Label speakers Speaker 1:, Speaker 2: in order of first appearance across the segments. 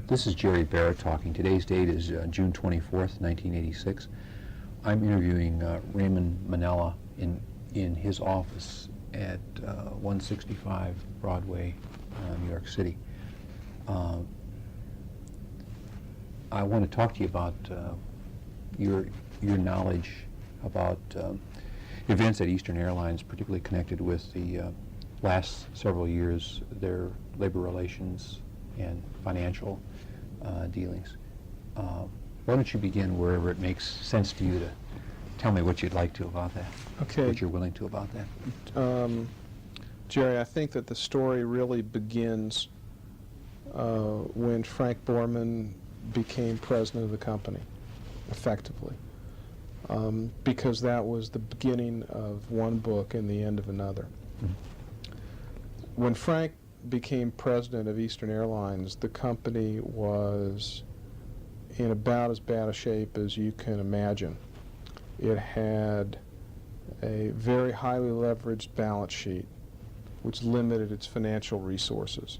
Speaker 1: This is Jerry Barrett talking. Today's date is June 24th, 1986. I'm interviewing Raymond Minella in his office at 165 Broadway, New York City. I want to talk to you about your knowledge about events at Eastern Airlines, particularly connected with the last several years, their labor relations and financial dealings. Why don't you begin wherever it makes sense to you to tell me what you'd like to about that,
Speaker 2: okay.
Speaker 1: What you're willing to about that.
Speaker 2: Jerry, I think that the story really begins when Frank Borman became president of the company, effectively, because that was the beginning of one book and the end of another. Mm-hmm. When Frank became president of Eastern Airlines, the company was in about as bad a shape as you can imagine. It had a very highly leveraged balance sheet, which limited its financial resources.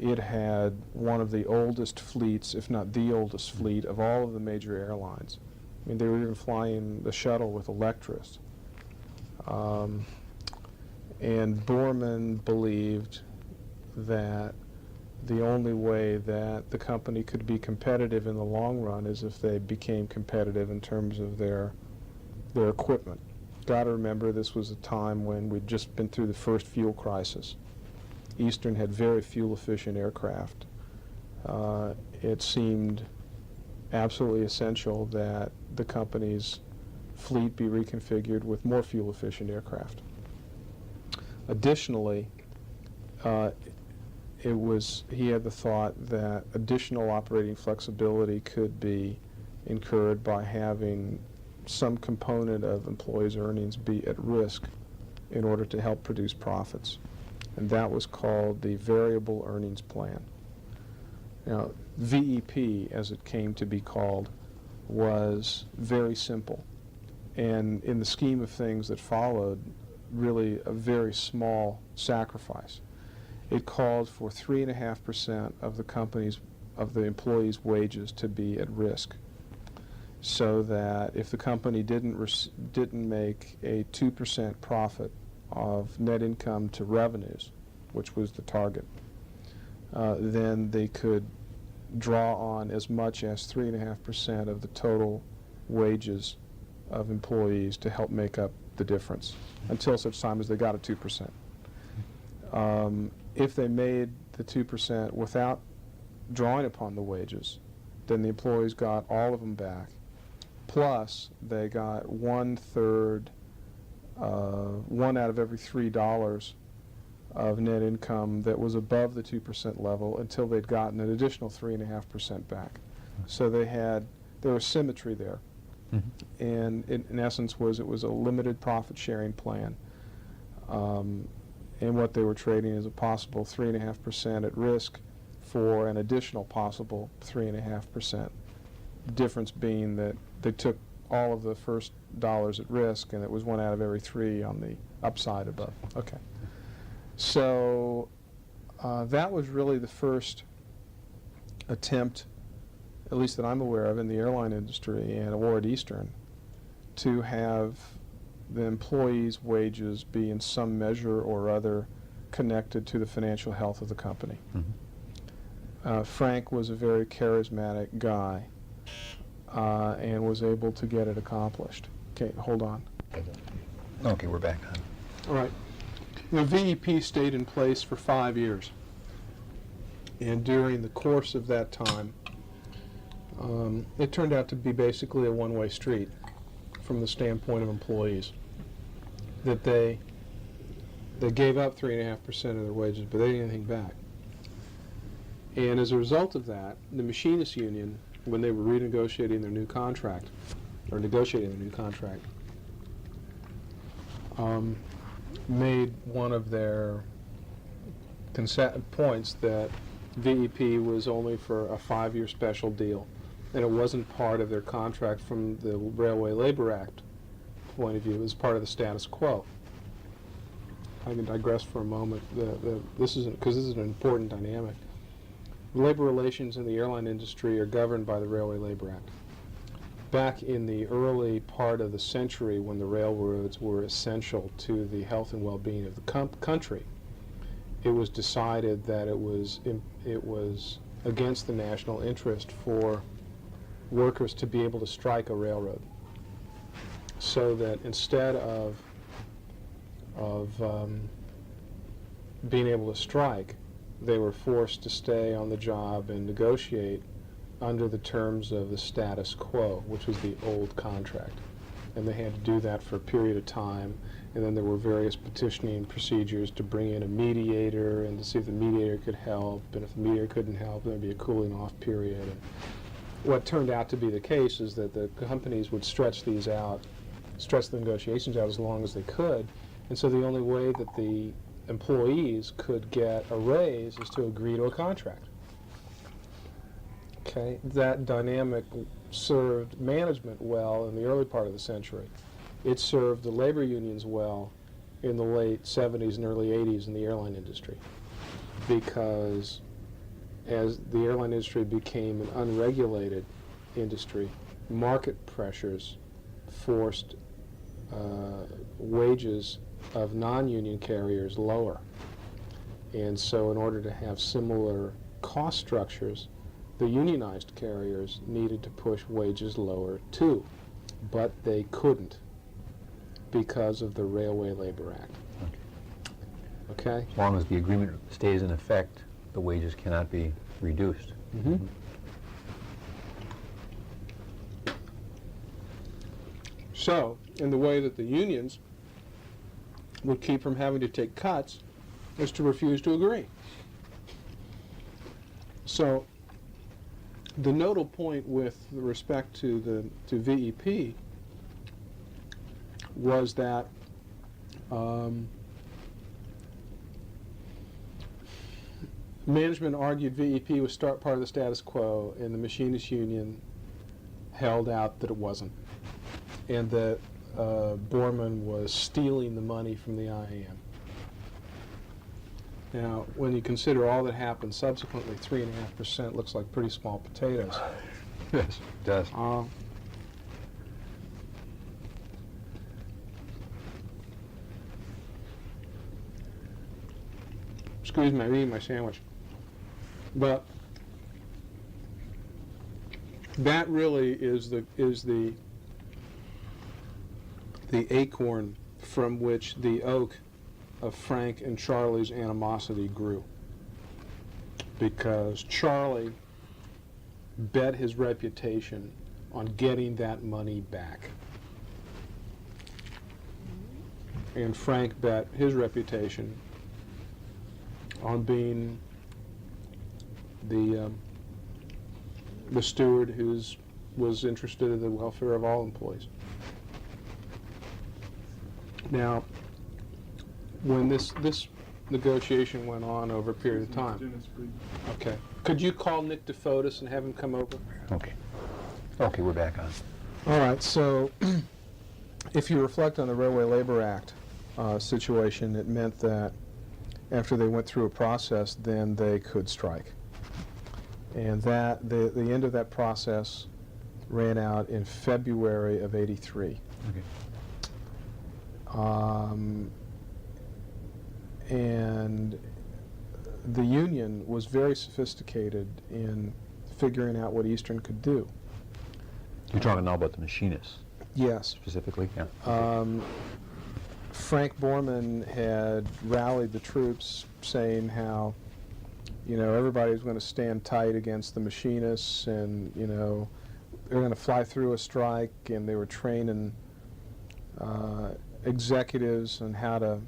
Speaker 2: It had one of the oldest fleets, if not the oldest fleet, of all of the major airlines. I mean, they were even flying the shuttle with Electras. And Borman believed that the only way that the company could be competitive in the long run is if they became competitive in terms of their equipment. Got to remember, this was a time when we'd just been through the first fuel crisis. Eastern had very fuel-efficient aircraft. It seemed absolutely essential that the company's fleet be reconfigured with more fuel-efficient aircraft. Additionally, he had the thought that additional operating flexibility could be incurred by having some component of employees' earnings be at risk in order to help produce profits. And that was called the Variable Earnings Plan. Now, VEP, as it came to be called, was very simple. And in the scheme of things that followed, really a very small sacrifice. It called for 3.5% of the employees' wages to be at risk, so that if the company didn't make a 2% profit of net income to revenues, which was the target, then they could draw on as much as 3.5% of the total wages of employees to help make up the difference, until such time as they got a 2%. If they made the 2% without drawing upon the wages, then the employees got all of them back, plus they got 1/3, one out of every $3 of net income that was above the 2% level until they'd gotten an additional 3.5% back. So there was symmetry there. Mm-hmm. And in essence it was a limited profit sharing plan. And what they were trading is a possible 3.5% at risk for an additional possible 3.5%. Difference being that they took all of the first dollars at risk, and it was 1 out of every 3 on the upside above. Okay. So that was really the first attempt, at least that I'm aware of, in the airline industry or at Eastern, to have the employees' wages be in some measure or other connected to the financial health of the company. Mm-hmm. Frank was a very charismatic guy and was able to get it accomplished. Okay, hold on.
Speaker 1: Okay, we're back on.
Speaker 2: All right. The VEP stayed in place for 5 years. And during the course of that time, it turned out to be basically a one-way street from the standpoint of employees. That they gave up 3.5% of their wages, but they didn't get anything back. And as a result of that, the machinists union, when they were renegotiating their new contract, or negotiating their new contract, made one of their points that VEP was only for a 5-year special deal, and it wasn't part of their contract from the Railway Labor Act point of view. It was part of the status quo. I can digress for a moment. This is an important dynamic. labor relations in the airline industry are governed by the Railway Labor Act. Back in the early part of the century, when the railroads were essential to the health and well-being of the country, it was decided that it was against the national interest for workers to be able to strike a railroad, so that instead of being able to strike, they were forced to stay on the job and negotiate under the terms of the status quo, which was the old contract. And they had to do that for a period of time, and then there were various petitioning procedures to bring in a mediator and to see if the mediator could help, and if the mediator couldn't help, there would be a cooling off period. And what turned out to be the case is that the companies would stretch these out, stretch the negotiations out as long as they could, and so the only way that the employees could get a raise is to agree to a contract. Okay, that dynamic served management well in the early part of the century. It served the labor unions well in the late 70s and early 80s in the airline industry, because as the airline industry became an unregulated industry, market pressures forced wages of non-union carriers lower. And so in order to have similar cost structures, the unionized carriers needed to push wages lower too, but they couldn't because of the Railway Labor Act. Okay?
Speaker 1: As long as the agreement stays in effect, the wages cannot be reduced.
Speaker 2: Mm-hmm. So, in the way that the unions would keep from having to take cuts is to refuse to agree. So, the nodal point with respect to VEP was that management argued VEP was part of the status quo, and the machinists union held out that it wasn't, and that Borman was stealing the money from the IAM. Now, when you consider all that happened subsequently, 3.5% looks like pretty small potatoes.
Speaker 1: Yes, it does.
Speaker 2: Excuse me, I'm eating my sandwich. But that really is the acorn from which the oak of Frank and Charlie's animosity grew, because Charlie bet his reputation on getting that money back, and Frank bet his reputation on being the steward who was interested in the welfare of all employees. Now, when this negotiation went on over a period of time. Okay. Could you call Nick DeFotis and have him come over?
Speaker 1: Okay. Okay, we're back on.
Speaker 2: All right, so if you reflect on the Railway Labor Act situation, it meant that after they went through a process, then they could strike. And that the end of that process ran out in February of '83.
Speaker 1: Okay.
Speaker 2: And the union was very sophisticated in figuring out what Eastern could do.
Speaker 1: You're talking now about the machinists
Speaker 2: Yes.
Speaker 1: specifically? Yeah.
Speaker 2: Frank Borman had rallied the troops, saying how, everybody was going to stand tight against the machinists, and, they're going to fly through a strike, and they were training executives on how to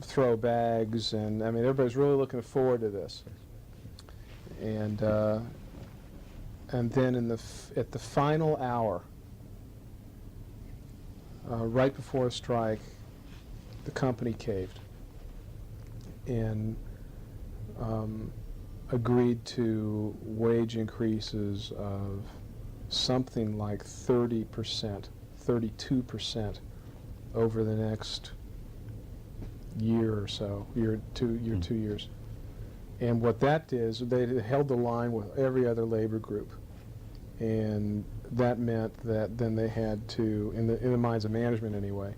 Speaker 2: throw bags, and everybody's really looking forward to this. And then at the final hour, right before a strike, the company caved and agreed to wage increases of something like 30%, 32% over the next year or so, 2 years. And what that did is they held the line with every other labor group. And that meant that then they had to, in the minds of management anyway,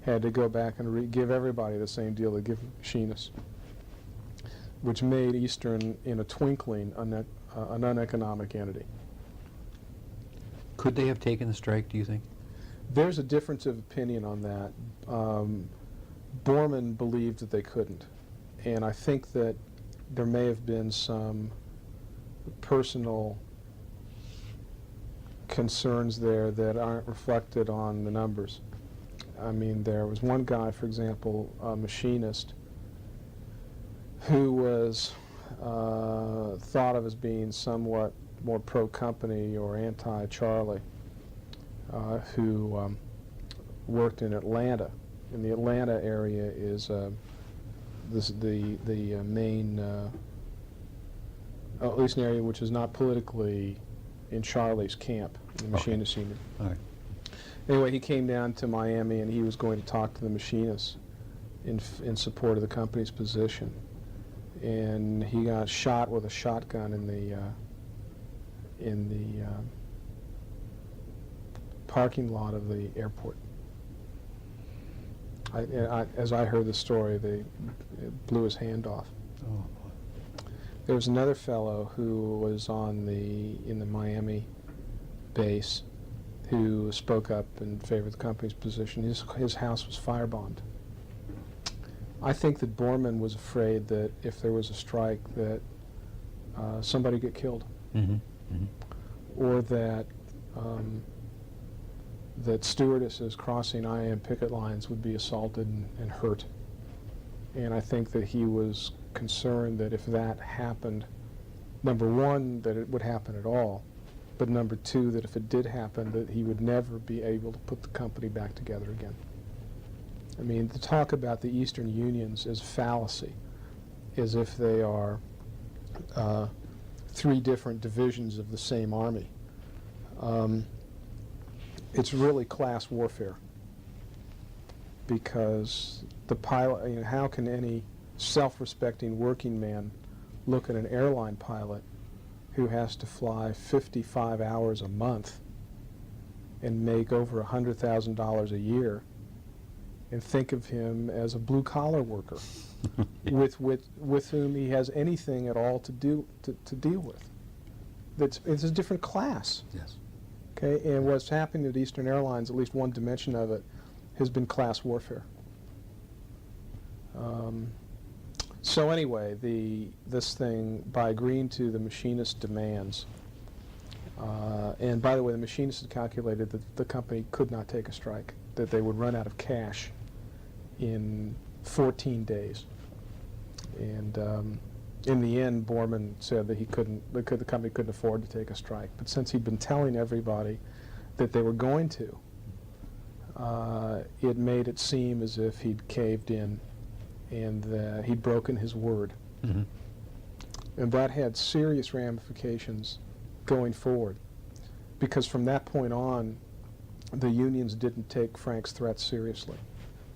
Speaker 2: had to go back and give everybody the same deal they give machinists, which made Eastern, in a twinkling, an uneconomic entity.
Speaker 1: Could they have taken the strike, do you think?
Speaker 2: There's a difference of opinion on that. Borman believed that they couldn't. And I think that there may have been some personal concerns there that aren't reflected on the numbers. I mean, there was one guy, for example, a machinist, who was thought of as being somewhat more pro-company or anti-Charlie, who worked in Atlanta. In the Atlanta area is the main, at least an area which is not politically in Charlie's camp, the machinist union.
Speaker 1: Okay.
Speaker 2: Anyway, he came down to Miami and he was going to talk to the machinists in support of the company's position. And he got shot with a shotgun in the parking lot of the airport. As I heard the story, they blew his hand off.
Speaker 1: Oh, boy.
Speaker 2: There was another fellow who was in the Miami base who spoke up in favor of the company's position. His house was firebombed. I think that Borman was afraid that if there was a strike that somebody get killed,
Speaker 1: Mm-hmm. Mm-hmm.
Speaker 2: or that that stewardesses crossing IAM picket lines would be assaulted and hurt. And I think that he was concerned that if that happened, number one, that it would happen at all, but number two, that if it did happen, that he would never be able to put the company back together again. I mean, to talk about the Eastern unions is fallacy, as if they are three different divisions of the same army. It's really class warfare, because the pilot, you know, how can any self-respecting working man look at an airline pilot who has to fly 55 hours a month and make over $100,000 a year and think of him as a blue-collar worker with whom he has anything at all to deal with? It's a different class.
Speaker 1: Yes.
Speaker 2: Okay, and what's happening at Eastern Airlines, at least one dimension of it, has been class warfare. So anyway, this thing, by agreeing to the machinist demands, and by the way, the machinists had calculated that the company could not take a strike, that they would run out of cash in 14 days. And in the end, Borman said that the company couldn't afford to take a strike. But since he'd been telling everybody that they were going to, it made it seem as if he'd caved in and he'd broken his word.
Speaker 1: Mm-hmm.
Speaker 2: And that had serious ramifications going forward, because from that point on, the unions didn't take Frank's threats seriously,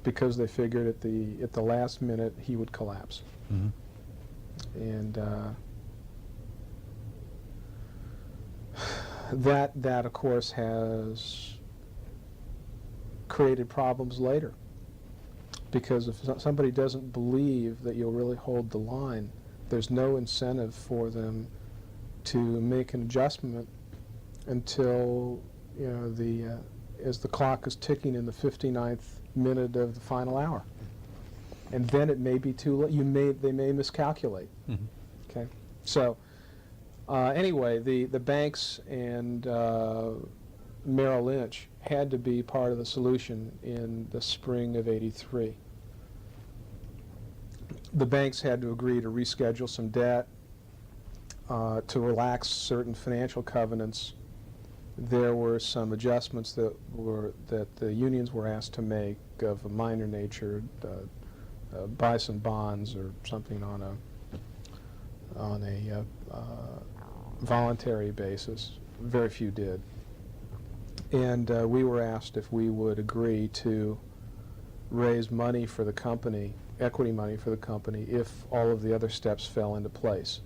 Speaker 2: because they figured at the last minute he would collapse.
Speaker 1: Mm-hmm.
Speaker 2: And that of course has created problems later, because if somebody doesn't believe that you'll really hold the line, there's no incentive for them to make an adjustment until, you know, as the clock is ticking in the 59th minute of the final hour. And then it may be too late. They may miscalculate.
Speaker 1: Mm-hmm.
Speaker 2: Okay, so anyway, the banks and Merrill Lynch had to be part of the solution in the spring of '83. The banks had to agree to reschedule some debt, to relax certain financial covenants. There were some adjustments that the unions were asked to make of a minor nature. Buy some bonds or something on a voluntary basis. Very few did. And we were asked if we would agree to raise money for the company equity money for the company if all of the other steps fell into place.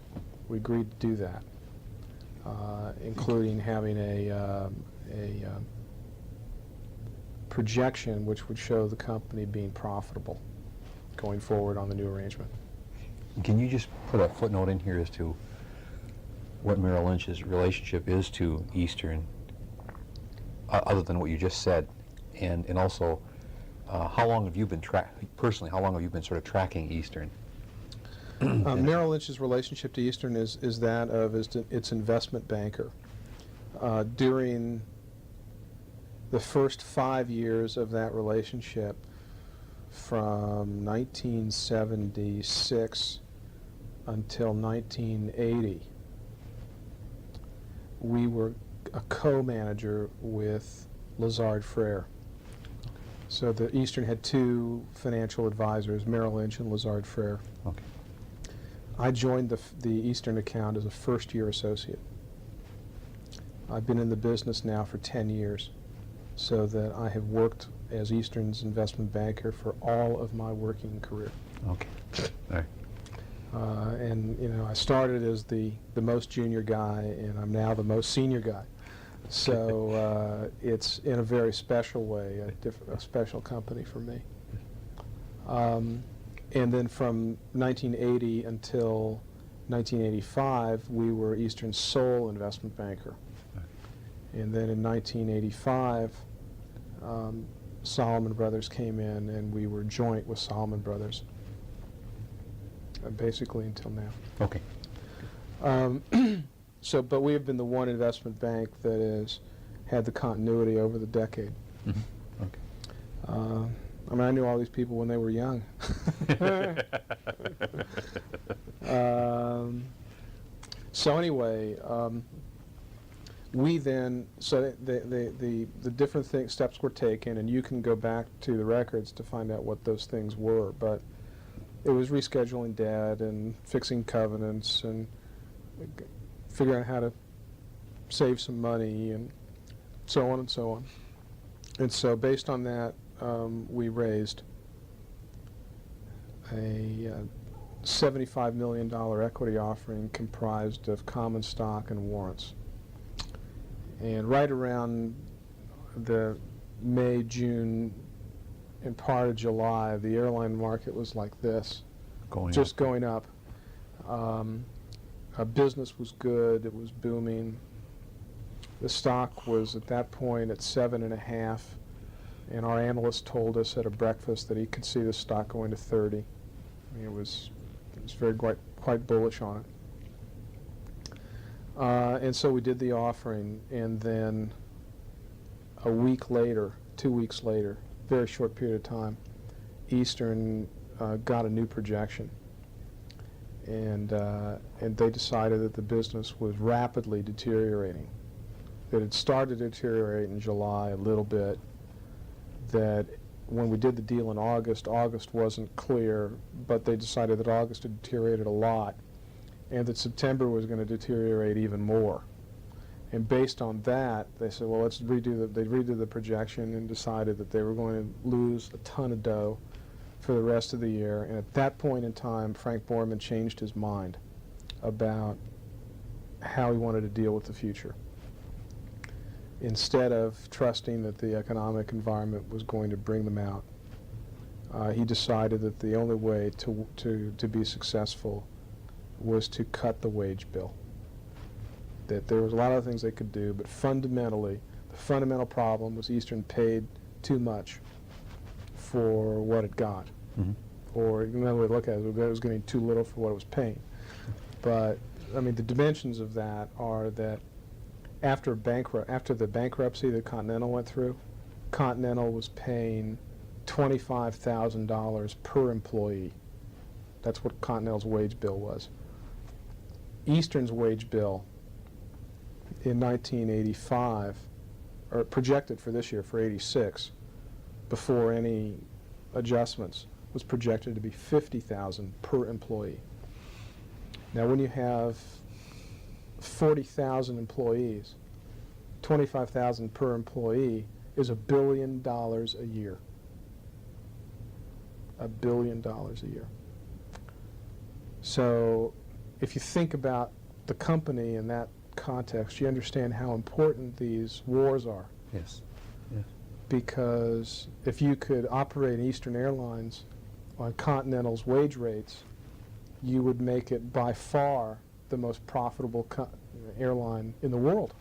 Speaker 2: We agreed to do that, including having a projection which would show the company being profitable going forward on the new arrangement.
Speaker 1: Can you just put a footnote in here as to what Merrill Lynch's relationship is to Eastern, other than what you just said, and also how long have you been personally? How long have you been sort of tracking Eastern?
Speaker 2: Merrill Lynch's relationship to Eastern is that of its investment banker. During the first 5 years of that relationship, from 1976 until 1980, we were a co-manager with Lazard Frere. So the Eastern had two financial advisors, Merrill Lynch and Lazard Frere.
Speaker 1: Okay.
Speaker 2: I joined the Eastern account as a first-year associate. I've been in the business now for 10 years, so that I have worked as Eastern's investment banker for all of my working career.
Speaker 1: Okay. All right.
Speaker 2: And you know, I started as the most junior guy, and I'm now the most senior guy. So it's in a very special way, a special company for me. And then from 1980 until 1985, we were Eastern's sole investment banker. And then in 1985, Solomon Brothers came in, and we were joint with Solomon Brothers, basically until now.
Speaker 1: Okay.
Speaker 2: But we have been the one investment bank that has had the continuity over the decade.
Speaker 1: Mm-hmm. Okay.
Speaker 2: I mean, I knew all these people when they were young. So anyway, we then, so the different steps were taken, and you can go back to the records to find out what those things were, but it was rescheduling debt and fixing covenants and figuring out how to save some money and so on and so on. And so based on that, we raised a $75 million equity offering comprised of common stock and warrants. And right around the May, June, and part of July, the airline market was like this, going up. Our business was good, it was booming. The stock was at that point at 7.5, and our analyst told us at a breakfast that he could see the stock going to 30. I mean, it was very quite bullish on it. And so we did the offering, and then a week later, 2 weeks later, very short period of time, Eastern got a new projection, and they decided that the business was rapidly deteriorating. That it started to deteriorate in July a little bit, that when we did the deal in August wasn't clear, but they decided that August had deteriorated a lot, and that September was going to deteriorate even more. And based on that, they said, well, let's redo the projection, and decided that they were going to lose a ton of dough for the rest of the year. And at that point in time, Frank Borman changed his mind about how he wanted to deal with the future. Instead of trusting that the economic environment was going to bring them out, he decided that the only way to be successful was to cut the wage bill. That there was a lot of things they could do, but fundamentally, the fundamental problem was Eastern paid too much for what it got.
Speaker 1: Mm-hmm.
Speaker 2: Or another way to look at it was getting too little for what it was paying. But I mean, the dimensions of that are that after the bankruptcy that Continental went through, Continental was paying $25,000 per employee. That's what Continental's wage bill was. Eastern's wage bill in 1985, or projected for this year, for 86, before any adjustments, was projected to be $50,000 per employee. Now, when you have 40,000 employees, $25,000 per employee is $1 billion a year. $1 billion a year. So if you think about the company in that context, you understand how important these wars are.
Speaker 1: Yes. Yes.
Speaker 2: Because if you could operate Eastern Airlines on Continental's wage rates, you would make it by far the most profitable airline in the world,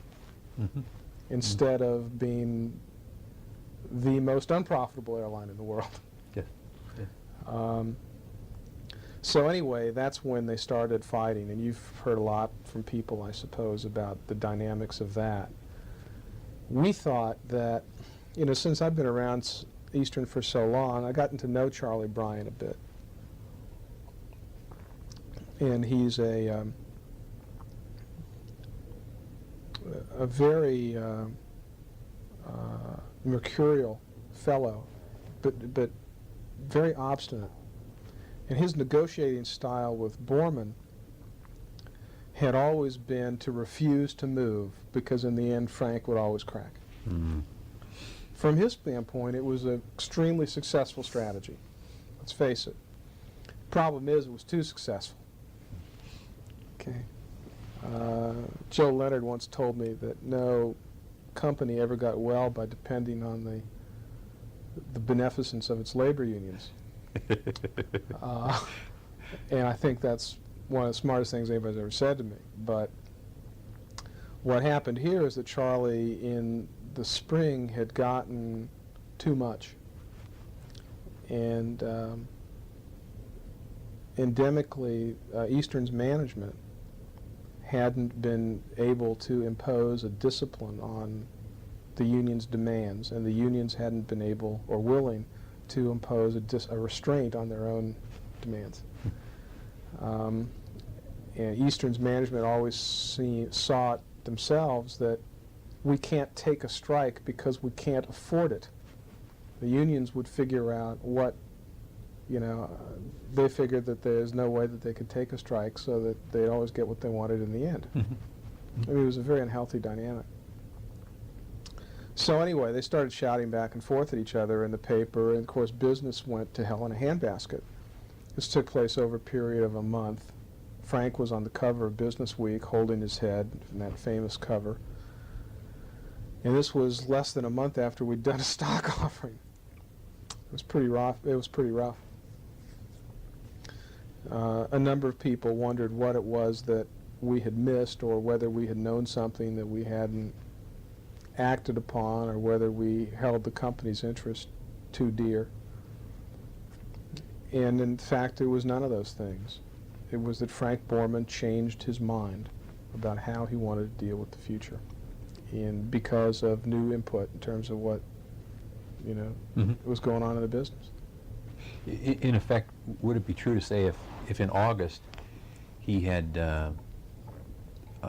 Speaker 1: Mm-hmm.
Speaker 2: instead of being the most unprofitable airline in the world.
Speaker 1: Yes. Yes.
Speaker 2: So anyway, that's when they started fighting, and you've heard a lot from people, I suppose, about the dynamics of that. We thought that, you know, since I've been around Eastern for so long, I gotten to know Charlie Bryan a bit. And he's a very mercurial fellow, but very obstinate. And his negotiating style with Borman had always been to refuse to move, because in the end Frank would always crack.
Speaker 1: Mm-hmm.
Speaker 2: From his standpoint, it was an extremely successful strategy. Let's face it. Problem is, it was too successful. Okay. Joe Leonard once told me that no company ever got well by depending on the beneficence of its labor unions. And I think that's one of the smartest things anybody's ever said to me. But what happened here is that Charlie, in the spring, had gotten too much. And endemically, Eastern's management hadn't been able to impose a discipline on the union's demands, and the unions hadn't been able or willing to impose a restraint on their own demands. And Eastern's management always saw it themselves that we can't take a strike because we can't afford it. The unions would figure out what, you know, they figured that there's no way that they could take a strike, so that they'd always get what they wanted in the end. I mean, it was a very unhealthy dynamic. So anyway, they started shouting back and forth at each other in the paper, and of course business went to hell in a handbasket. This took place over a period of a month. Frank was on the cover of Business Week holding his head in that famous cover. And this was less than a month after we'd done a stock offering. It was pretty rough. It was pretty rough. A number of people wondered what it was that we had missed, or whether we had known something that we hadn't acted upon, or whether we held the company's interest too dear. And in fact, it was none of those things. It was that Frank Borman changed his mind about how he wanted to deal with the future, and because of new input in terms of what, you know, was going on in the business.
Speaker 1: In effect, would it be true to say if in August he had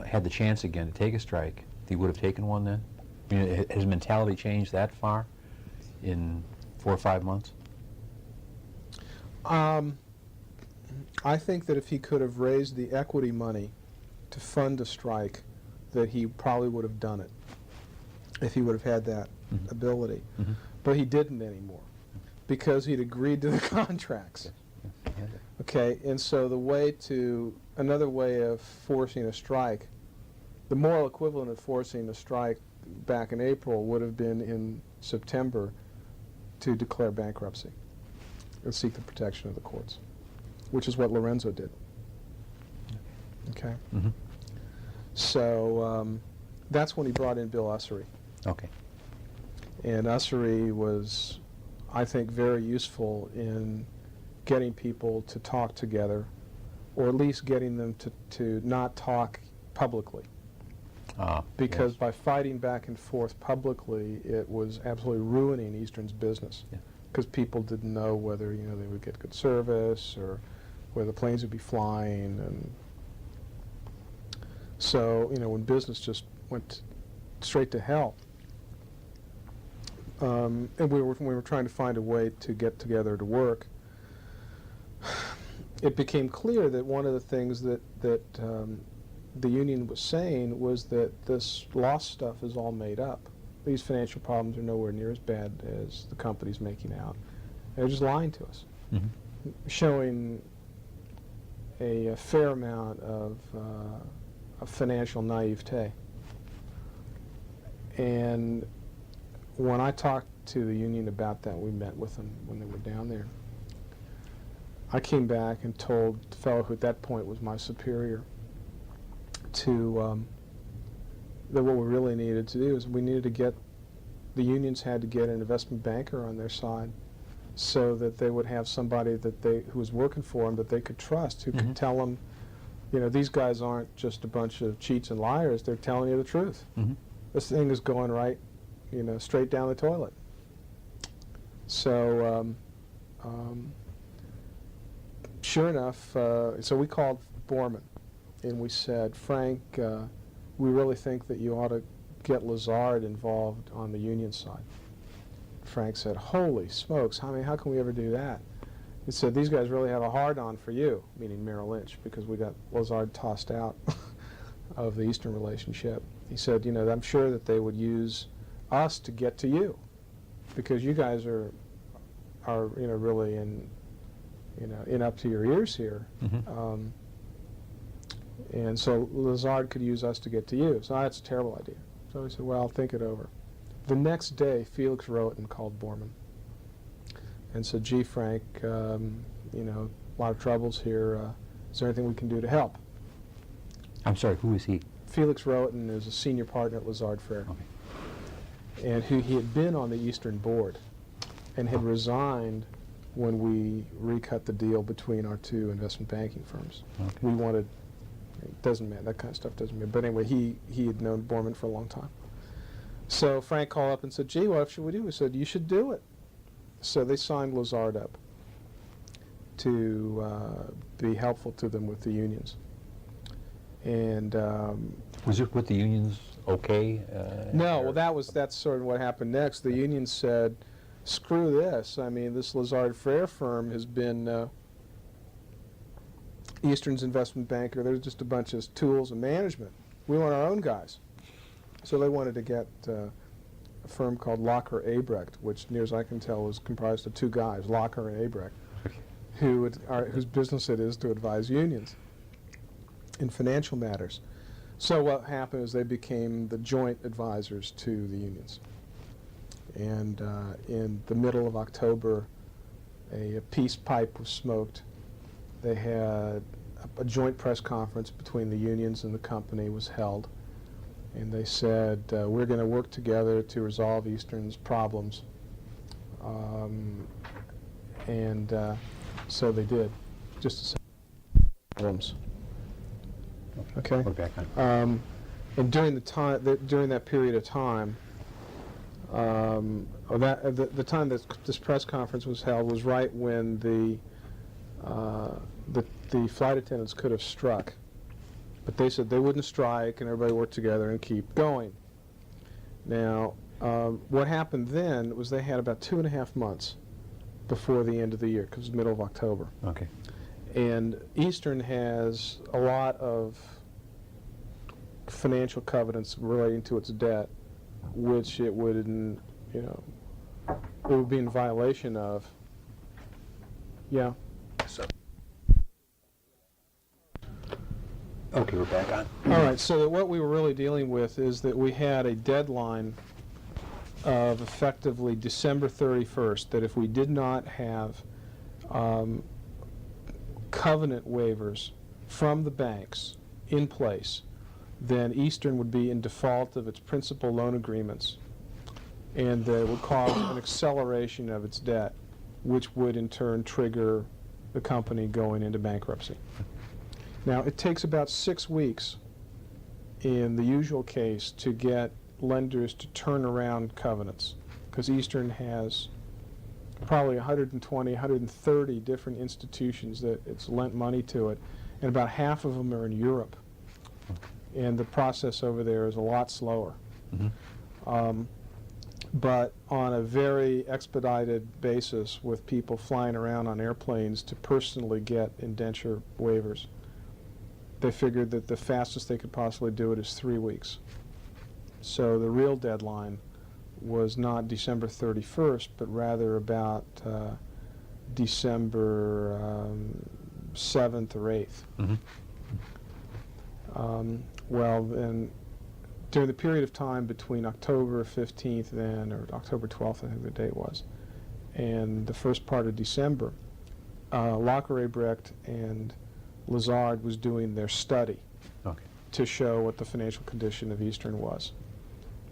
Speaker 1: had the chance again to take a strike, he would have taken one then? I mean, has his mentality changed that far in 4 or 5 months?
Speaker 2: I think that if he could have raised the equity money to fund a strike, that he probably would have done it, if he would have had that ability. But he didn't anymore, because he'd agreed to the contracts.
Speaker 1: Yes.
Speaker 2: Okay, and so another way of forcing a strike, the moral equivalent of forcing a strike back in April would have been in September to declare bankruptcy and seek the protection of the courts, which is what Lorenzo did. Okay? So that's when he brought in Bill Ussery.
Speaker 1: Okay.
Speaker 2: And Ussery was, I think, very useful in getting people to talk together, or at least getting them to not talk publicly. Because by fighting back and forth publicly, it was absolutely ruining Eastern's business. Because people didn't know whether, you know, they would get good service, or whether the planes would be flying. And so, you know, when business just went straight to hell, and we were trying to find a way to get together to work, it became clear that one of the things that the union was saying was that this lost stuff is all made up. These financial problems are nowhere near as bad as the company's making out. They're just lying to us.
Speaker 1: Mhm.
Speaker 2: showing a fair amount of financial naivete. And when I talked to the union about that, we met with them when they were down there. I came back and told the fellow who at that point was my superior that what we really needed to do is we needed to get, the unions had to get an investment banker on their side so that they would have somebody who was working for them that they could trust, who could tell them, these guys aren't just a bunch of cheats and liars, they're telling you the truth. This thing is going right, straight down the toilet. So, sure enough, so we called Borman and we said, Frank, we really think that you ought to get Lazard involved on the union side. Frank said, holy smokes, how can we ever do that? He said, these guys really have a hard-on for you, meaning Merrill Lynch, because we got Lazard tossed out of the Eastern relationship. He said, I'm sure that they would use us to get to you, because you guys are really in up to your ears here. And so Lazard could use us to get to you. So that's a terrible idea. So he said, well, I'll think it over. The next day, Felix Roten called Borman and said, gee, Frank, a lot of troubles here. Is there anything we can do to help?
Speaker 1: I'm sorry, who is he?
Speaker 2: Felix Roten is a senior partner at Lazard Frères.
Speaker 1: Okay.
Speaker 2: And he had been on the Eastern board and had resigned when we recut the deal between our two investment banking firms.
Speaker 1: Okay.
Speaker 2: We wanted, it doesn't matter, that kind of stuff doesn't matter. But anyway, he had known Borman for a long time. So Frank called up and said, gee, what should we do? We said, you should do it. So they signed Lazard up to be helpful to them with the unions. And
Speaker 1: was it with the unions okay?
Speaker 2: no, well, that's sort of what happened next. The union said, screw this. I mean, this Lazard Frères firm has been Eastern's investment banker. There's just a bunch of tools and management. We want our own guys. So they wanted to get a firm called Locker Abrecht, which, near as I can tell, was comprised of two guys, Locker and Abrecht, whose business it is to advise unions in financial matters. So what happened is they became the joint advisors to the unions. And in the middle of October, a peace pipe was smoked. They had a joint press conference between the unions and the company was held. And they said, we're going to work together to resolve Eastern's problems. So they did, just to say problems. Okay.
Speaker 1: We're back on.
Speaker 2: And during that period of time, the time that this press conference was held was right when the flight attendants could have struck. But they said they wouldn't strike, and everybody worked together and keep going. Now, what happened then was they had about 2.5 months before the end of the year, because it was middle of October.
Speaker 1: Okay.
Speaker 2: And Eastern has a lot of financial covenants relating to its debt, which it would, it would be in violation of. Yeah.
Speaker 1: So. Okay, we're back on.
Speaker 2: All right, so that what we were really dealing with is that we had a deadline of effectively December 31st, that if we did not have covenant waivers from the banks in place, then Eastern would be in default of its principal loan agreements, and that would cause an acceleration of its debt, which would in turn trigger the company going into bankruptcy. Now, it takes about 6 weeks in the usual case to get lenders to turn around covenants, because Eastern has probably 120, 130 different institutions that it's lent money to it, and about half of them are in Europe. And the process over there is a lot slower. But on a very expedited basis, with people flying around on airplanes to personally get indenture waivers, they figured that the fastest they could possibly do it is 3 weeks. So the real deadline was not December 31st, but rather about December 7th or 8th.
Speaker 1: Mm-hmm.
Speaker 2: Well, then, during the period of time between October 15th then, or October 12th, I think the date was, and the first part of December, Lockeray-Brecht and Lazard was doing their study
Speaker 1: Okay.
Speaker 2: to show what the financial condition of Eastern was.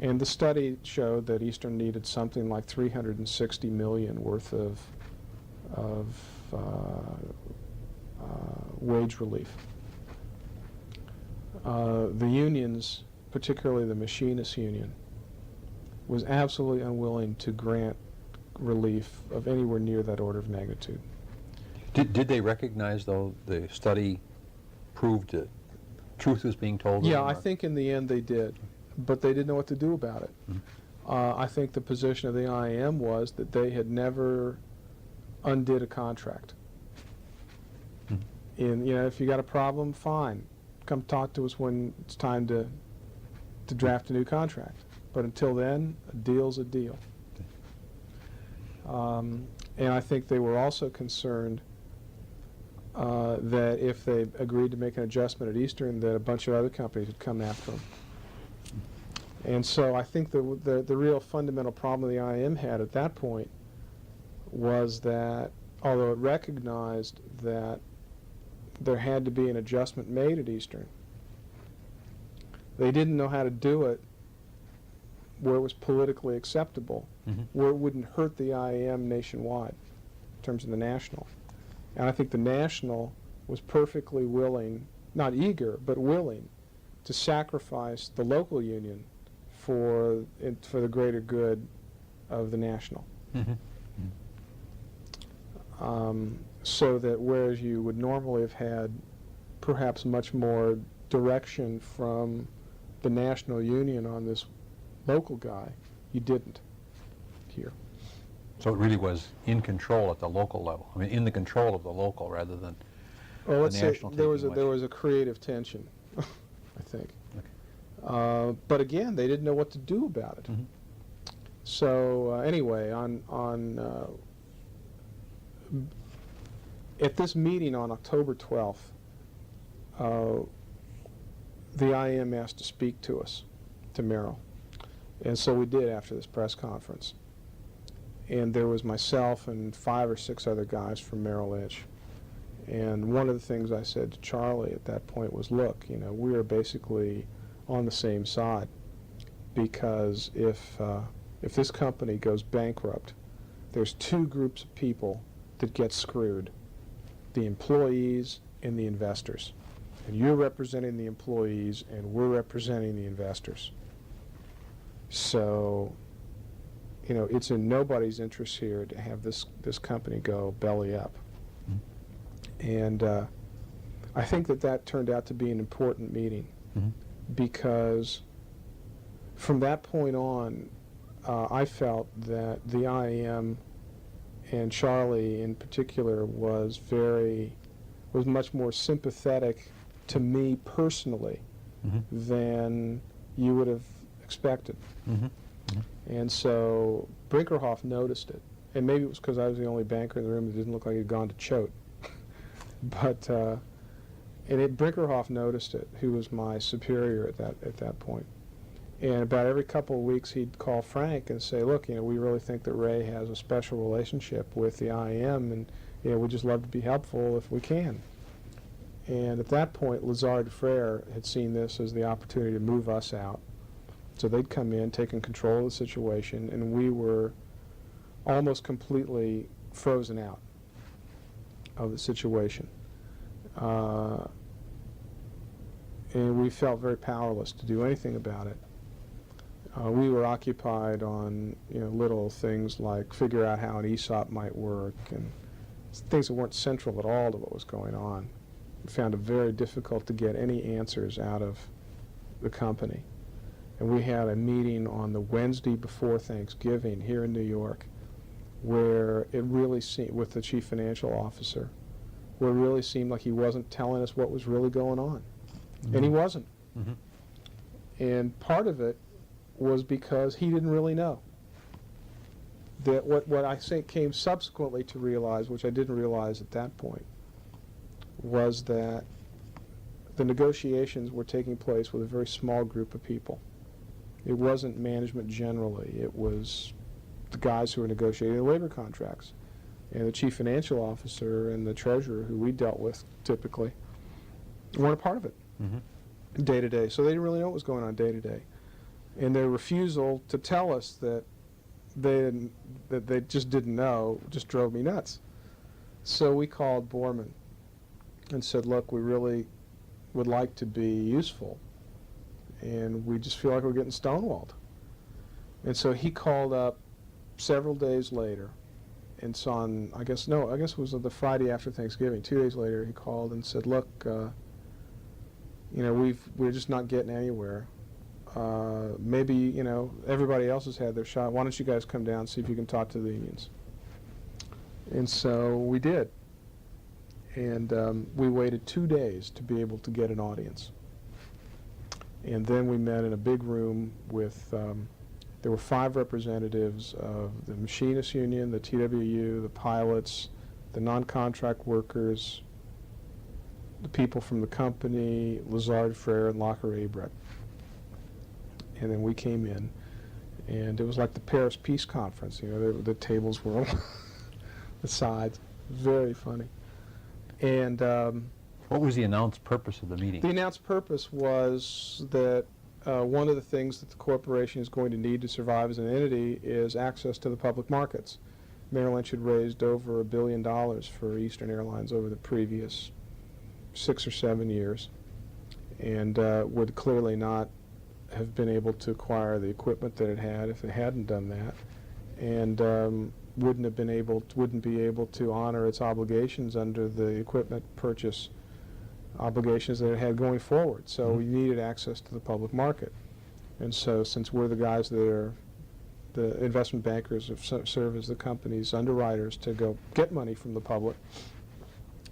Speaker 2: And the study showed that Eastern needed something like $360 million worth of wage relief. The unions, particularly the machinists union, was absolutely unwilling to grant relief of anywhere near that order of magnitude.
Speaker 1: Did they recognize, though, the study proved that truth was being told?
Speaker 2: Yeah, I think in the end they did, but they didn't know what to do about it.
Speaker 1: Mm-hmm.
Speaker 2: I think the position of the IAM was that they had never undid a contract.
Speaker 1: Mm-hmm.
Speaker 2: And, if you got a problem, fine. Come talk to us when it's time to draft a new contract. But until then, a deal's a deal. And I think they were also concerned that if they agreed to make an adjustment at Eastern, that a bunch of other companies would come after them. And so I think the real fundamental problem the IAM had at that point was that, although it recognized that there had to be an adjustment made at Eastern, they didn't know how to do it where it was politically acceptable,
Speaker 1: Mm-hmm.
Speaker 2: where it wouldn't hurt the IAM nationwide in terms of the national. And I think the national was perfectly willing, not eager, but willing to sacrifice the local union for the greater good of the national.
Speaker 1: Mm-hmm.
Speaker 2: So that whereas you would normally have had perhaps much more direction from the national union on this local guy, you didn't here.
Speaker 1: So it really was in control at the local level. I mean, in the control of the local rather than
Speaker 2: Well, let's
Speaker 1: the
Speaker 2: say
Speaker 1: national
Speaker 2: there was
Speaker 1: taking
Speaker 2: there
Speaker 1: much.
Speaker 2: was a creative tension, I think.
Speaker 1: Okay.
Speaker 2: But again, they didn't know what to do about it.
Speaker 1: Mm-hmm.
Speaker 2: So anyway, at this meeting on October 12th, the IAM asked to speak to us, to Merrill. And so we did after this press conference. And there was myself and 5 or 6 other guys from Merrill Lynch. And one of the things I said to Charlie at that point was, look, we are basically on the same side, because if this company goes bankrupt, there's 2 groups of people that get screwed: the employees and the investors. And you're representing the employees, and we're representing the investors. So, it's in nobody's interest here to have this company go belly up. And I think that turned out to be an important meeting,
Speaker 1: Mm-hmm.
Speaker 2: because from that point on, I felt that the IAM, and Charlie in particular, was much more sympathetic to me personally
Speaker 1: Mm-hmm.
Speaker 2: than you would have expected.
Speaker 1: Mm-hmm.
Speaker 2: And so Brinkerhoff noticed it. And maybe it was because I was the only banker in the room that didn't look like he'd gone to choate. But Brinkerhoff noticed it, who was my superior at that point. And about every couple of weeks he'd call Frank and say, look, we really think that Ray has a special relationship with the IAM, and we'd just love to be helpful if we can. And at that point, Lazard Frere had seen this as the opportunity to move us out. So they'd come in, taken control of the situation, and we were almost completely frozen out of the situation. And we felt very powerless to do anything about it. We were occupied on little things like figure out how an ESOP might work, and things that weren't central at all to what was going on. We found it very difficult to get any answers out of the company. And we had a meeting on the Wednesday before Thanksgiving here in New York, where it really seemed, with the chief financial officer, where it really seemed like he wasn't telling us what was really going on.
Speaker 1: Mm-hmm.
Speaker 2: And he wasn't.
Speaker 1: Mm-hmm.
Speaker 2: And part of it was because he didn't really know. that what I think came subsequently to realize, which I didn't realize at that point, was that the negotiations were taking place with a very small group of people. It wasn't management generally. It was the guys who were negotiating the labor contracts. And the chief financial officer and the treasurer, who we dealt with typically, weren't a part of it day to day. So they didn't really know what was going on day to day. And their refusal to tell us that they just didn't know just drove me nuts. So we called Borman and said, look, we really would like to be useful, and we just feel like we're getting stonewalled. And so he called up several days later, and so on, I guess it was the Friday after Thanksgiving, 2 days later, he called and said, look, we're just not getting anywhere. Maybe, everybody else has had their shot. Why don't you guys come down and see if you can talk to the unions? And so we did. And we waited 2 days to be able to get an audience. And then we met in a big room with, there were 5 representatives of the machinists union, the TWU, the pilots, the non-contract workers, the people from the company, Lazard Frere and Locker Abrecht. And then we came in, and it was like the Paris Peace Conference. The tables were on the sides. Very funny. And
Speaker 1: what was the announced purpose of the meeting?
Speaker 2: the announced purpose was that one of the things that the corporation is going to need to survive as an entity is access to the public markets. Merrill Lynch had raised over $1 billion for Eastern Airlines over the previous 6 or 7 years, and would clearly not have been able to acquire the equipment that it had if it hadn't done that, and wouldn't be able to honor its obligations under the equipment purchase obligations that it had going forward. So we needed access to the public market. And so since we're the guys that are the investment bankers who serve as the company's underwriters to go get money from the public,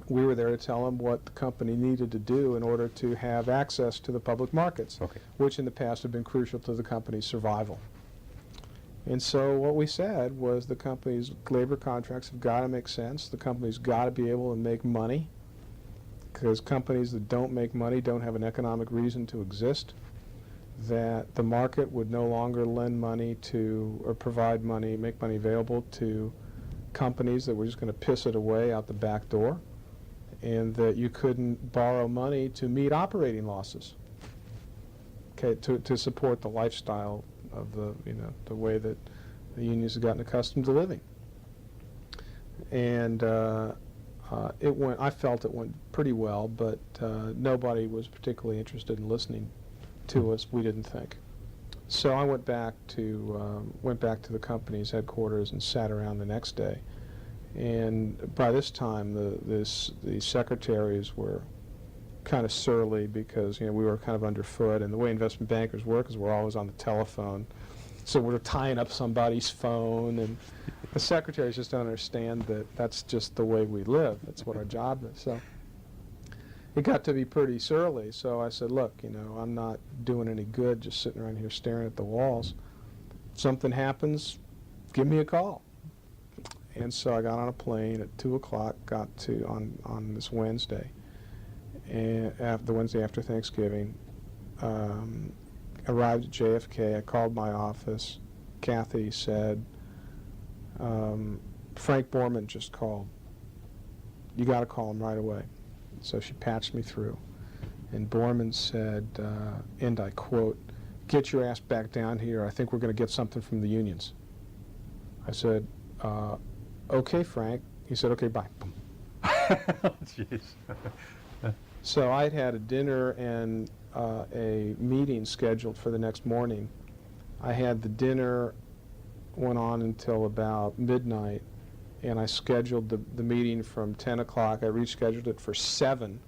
Speaker 2: we were there to tell them what the company needed to do in order to have access to the public markets, which in the past have been crucial to the company's survival. And so what we said was the company's labor contracts have got to make sense. The company's got to be able to make money, because companies that don't make money don't have an economic reason to exist. That the market would no longer lend money to, or provide money, make money available to companies that were just going to piss it away out the back door, and that you couldn't borrow money to meet operating losses, to support the lifestyle of the way that the unions have gotten accustomed to living. And I felt it went pretty well, but nobody was particularly interested in listening to us, we didn't think. So I went back to the company's headquarters and sat around the next day. And by this time, the secretaries were kind of surly, because we were kind of underfoot, and the way investment bankers work is we're always on the telephone, so we're tying up somebody's phone, and the secretaries just don't understand that that's just the way we live. That's what our job is. So it got to be pretty surly. So I said, look, I'm not doing any good just sitting around here staring at the walls. If something happens, give me a call. And so I got on a plane at 2 o'clock, got to on this Wednesday, and the Wednesday after Thanksgiving, arrived at JFK. I called my office. Kathy said, Frank Borman just called. You got to call him right away. So she patched me through. And Borman said, and I quote, "Get your ass back down here. I think we're going to get something from the unions." I said, "Okay, Frank." He said, "Okay, bye."
Speaker 1: Jeez.
Speaker 2: So I'd had a dinner and a meeting scheduled for the next morning. I had the dinner, went on until about midnight, and I scheduled the meeting from 10 o'clock. I rescheduled it for 7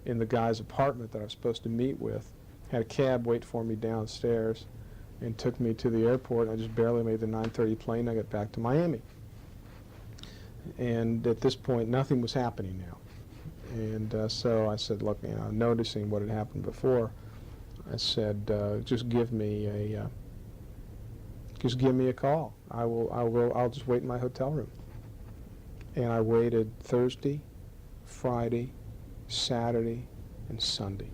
Speaker 2: in the guy's apartment that I was supposed to meet with. Had a cab wait for me downstairs and took me to the airport. I just barely made the 9:30 plane. I got back to Miami. And at this point, nothing was happening now. And so I said, look, noticing what had happened before, I said, just give me Just give me a call. I'll just wait in my hotel room. And I waited Thursday, Friday, Saturday, and Sunday.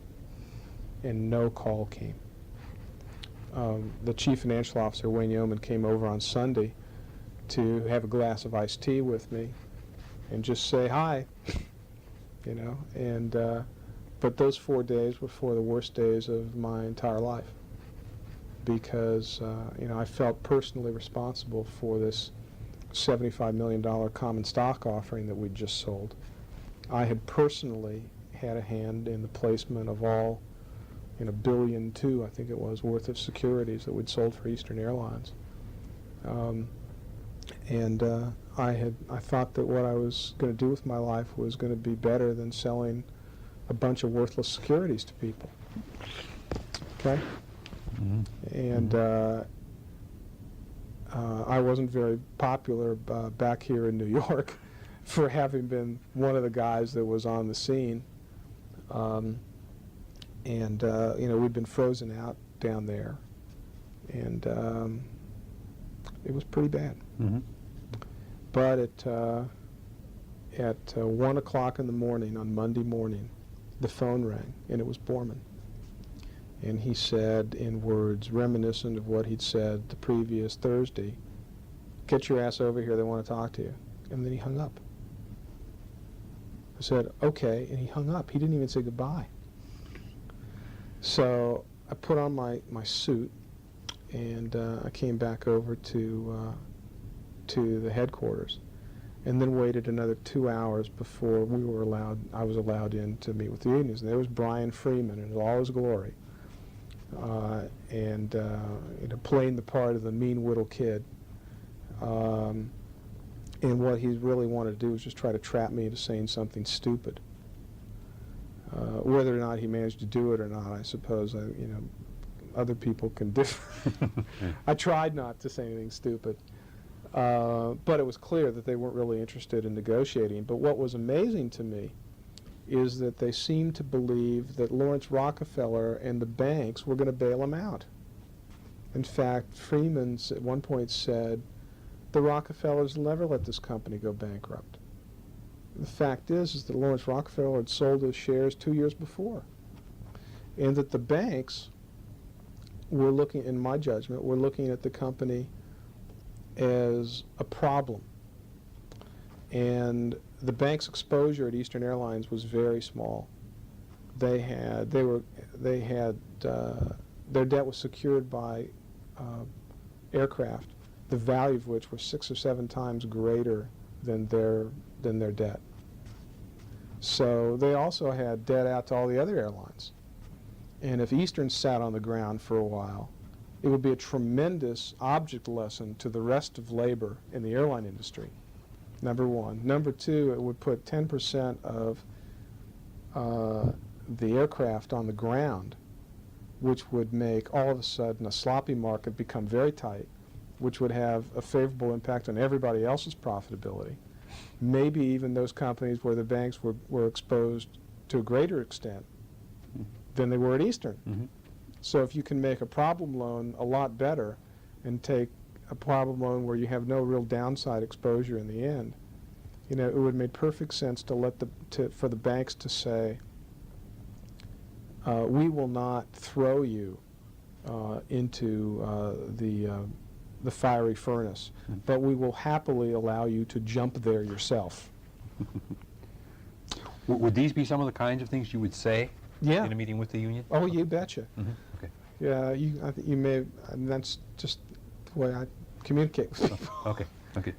Speaker 2: And no call came. The chief financial officer, Wayne Yeoman, came over on Sunday to have a glass of iced tea with me and just say hi, you know. And but those 4 days were 4 of the worst days of my entire life, because you know, I felt personally responsible for this $75 million common stock offering that we'd just sold. I had personally had a hand in the placement of all, you know, $1.2 billion, I think it was, worth of securities that we'd sold for Eastern Airlines. I thought that what I was going to do with my life was going to be better than selling a bunch of worthless securities to people. Okay? And I wasn't very popular back here in New York for having been one of the guys that was on the scene. You know, we'd been frozen out down there, and it was pretty bad. But at 1 o'clock in the morning on Monday morning, the phone rang, and it was Borman. And he said, in words reminiscent of what he'd said the previous Thursday, "Get your ass over here, they want to talk to you." And then he hung up. I said, "Okay," and he hung up. He didn't even say goodbye. So I put on my suit, and I came back over to the headquarters, and then waited another 2 hours before I was allowed in to meet with the unions. And there was Brian Freeman in all his glory, you know, playing the part of the mean little kid. And what he really wanted to do was just try to trap me into saying something stupid. Whether or not he managed to do it or not, I suppose, you know, other people can differ. I tried not to say anything stupid, but it was clear that they weren't really interested in negotiating. But what was amazing to me is that they seemed to believe that Lawrence Rockefeller and the banks were going to bail him out. In fact, Freeman at one point said, "The Rockefellers will never let this company go bankrupt." The fact is that Lawrence Rockefeller had sold his shares 2 years before, and that the banks were looking, in my judgment, were looking at the company as a problem. And the bank's exposure at Eastern Airlines was very small. Their debt was secured by aircraft, the value of which was 6 or 7 times greater than their debt. So they also had debt out to all the other airlines. And if Eastern sat on the ground for a while, it would be a tremendous object lesson to the rest of labor in the airline industry, number one. Number two, it would put 10% of the aircraft on the ground, which would make all of a sudden a sloppy market become very tight, which would have a favorable impact on everybody else's profitability. Maybe even those companies where the banks were exposed to a greater extent than they were at Eastern. So if you can make a problem loan a lot better and take a problem loan where you have no real downside exposure in the end, you know, it would make perfect sense for the banks to say, we will not throw you into the fiery furnace, but we will happily allow you to jump there yourself.
Speaker 1: Would these be some of the kinds of things you would say
Speaker 2: Yeah.
Speaker 1: in a meeting with the union?
Speaker 2: Oh, you betcha.
Speaker 1: Okay.
Speaker 2: Yeah, I think you may, and that's just the way I communicate with people.
Speaker 1: Okay. Okay.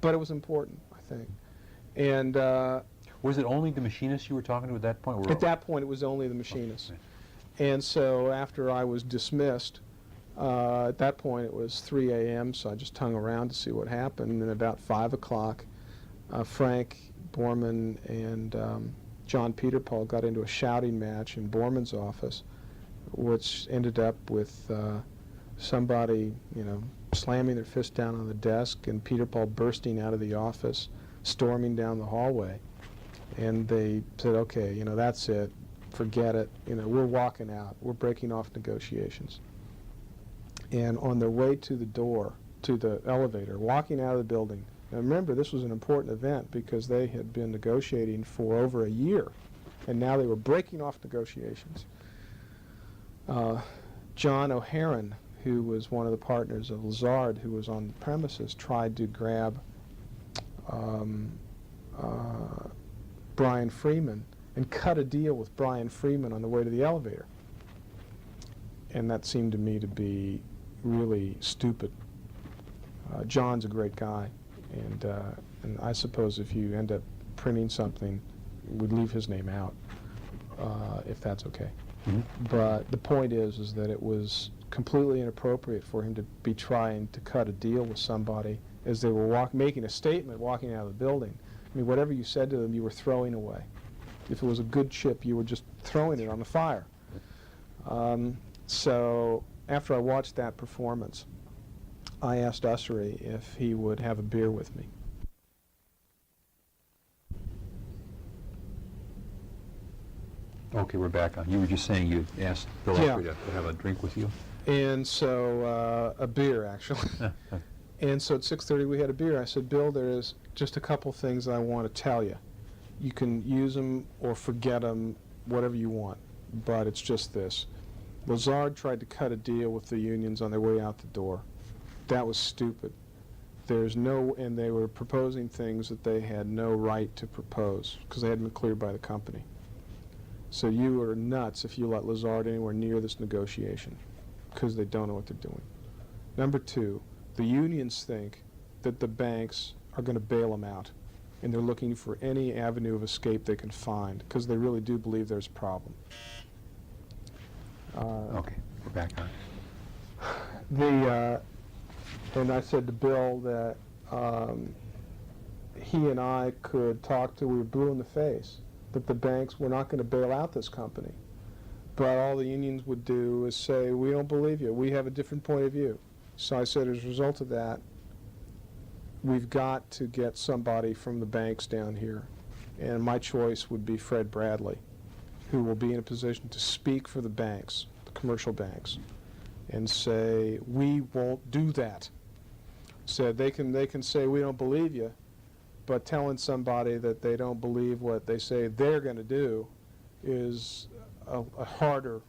Speaker 2: But it was important, I think. And
Speaker 1: Was it only the machinists you were talking to at that point?
Speaker 2: at that point, it was only the machinists.
Speaker 1: Right.
Speaker 2: And so after I was dismissed, at that point it was 3 a.m., so I just hung around to see what happened. And then about 5 o'clock, Frank Borman and John Peterpole got into a shouting match in Borman's office, which ended up with somebody, you know, slamming their fist down on the desk and Peterpole bursting out of the office, storming down the hallway. And they said, okay, you know, that's it, forget it, you know, we're walking out, we're breaking off negotiations. And on their way to the door, to the elevator, walking out of the building. Now remember, this was an important event because they had been negotiating for over a year, and now they were breaking off negotiations. John O'Haran, who was one of the partners of Lazard, who was on the premises, tried to grab Brian Freeman and cut a deal with Brian Freeman on the way to the elevator. And that seemed to me to be really stupid. John's a great guy, and I suppose if you end up printing something, we'd leave his name out, if that's okay.
Speaker 1: Mm-hmm.
Speaker 2: But the point is that it was completely inappropriate for him to be trying to cut a deal with somebody as they were making a statement walking out of the building. I mean, whatever you said to them, you were throwing away. If it was a good chip, you were just throwing it on the fire. So after I watched that performance, I asked Ussery if he would have a beer with me.
Speaker 1: Okay, we're back on. You were just saying you asked Bill
Speaker 2: Yeah.
Speaker 1: Ussery to have a drink with you?
Speaker 2: And so, a beer, actually. And so at 6:30 we had a beer. I said, Bill, there's just a couple things I want to tell you. You can use them or forget them, whatever you want, but it's just this. Lazard tried to cut a deal with the unions on their way out the door. That was stupid. And they were proposing things that they had no right to propose because they hadn't been cleared by the company. So you are nuts if you let Lazard anywhere near this negotiation because they don't know what they're doing. Number two, the unions think that the banks are going to bail them out, and they're looking for any avenue of escape they can find because they really do believe there's a problem.
Speaker 1: Okay, we're back on.
Speaker 2: And I said to Bill that he and I could talk to, we were blue in the face, that the banks were not going to bail out this company. But all the unions would do is say, we don't believe you, we have a different point of view. So I said, as a result of that, we've got to get somebody from the banks down here. And my choice would be Fred Bradley, who will be in a position to speak for the banks, the commercial banks, and say, we won't do that. Said they can say, we don't believe you, but telling somebody that they don't believe what they say they're going to do is a harder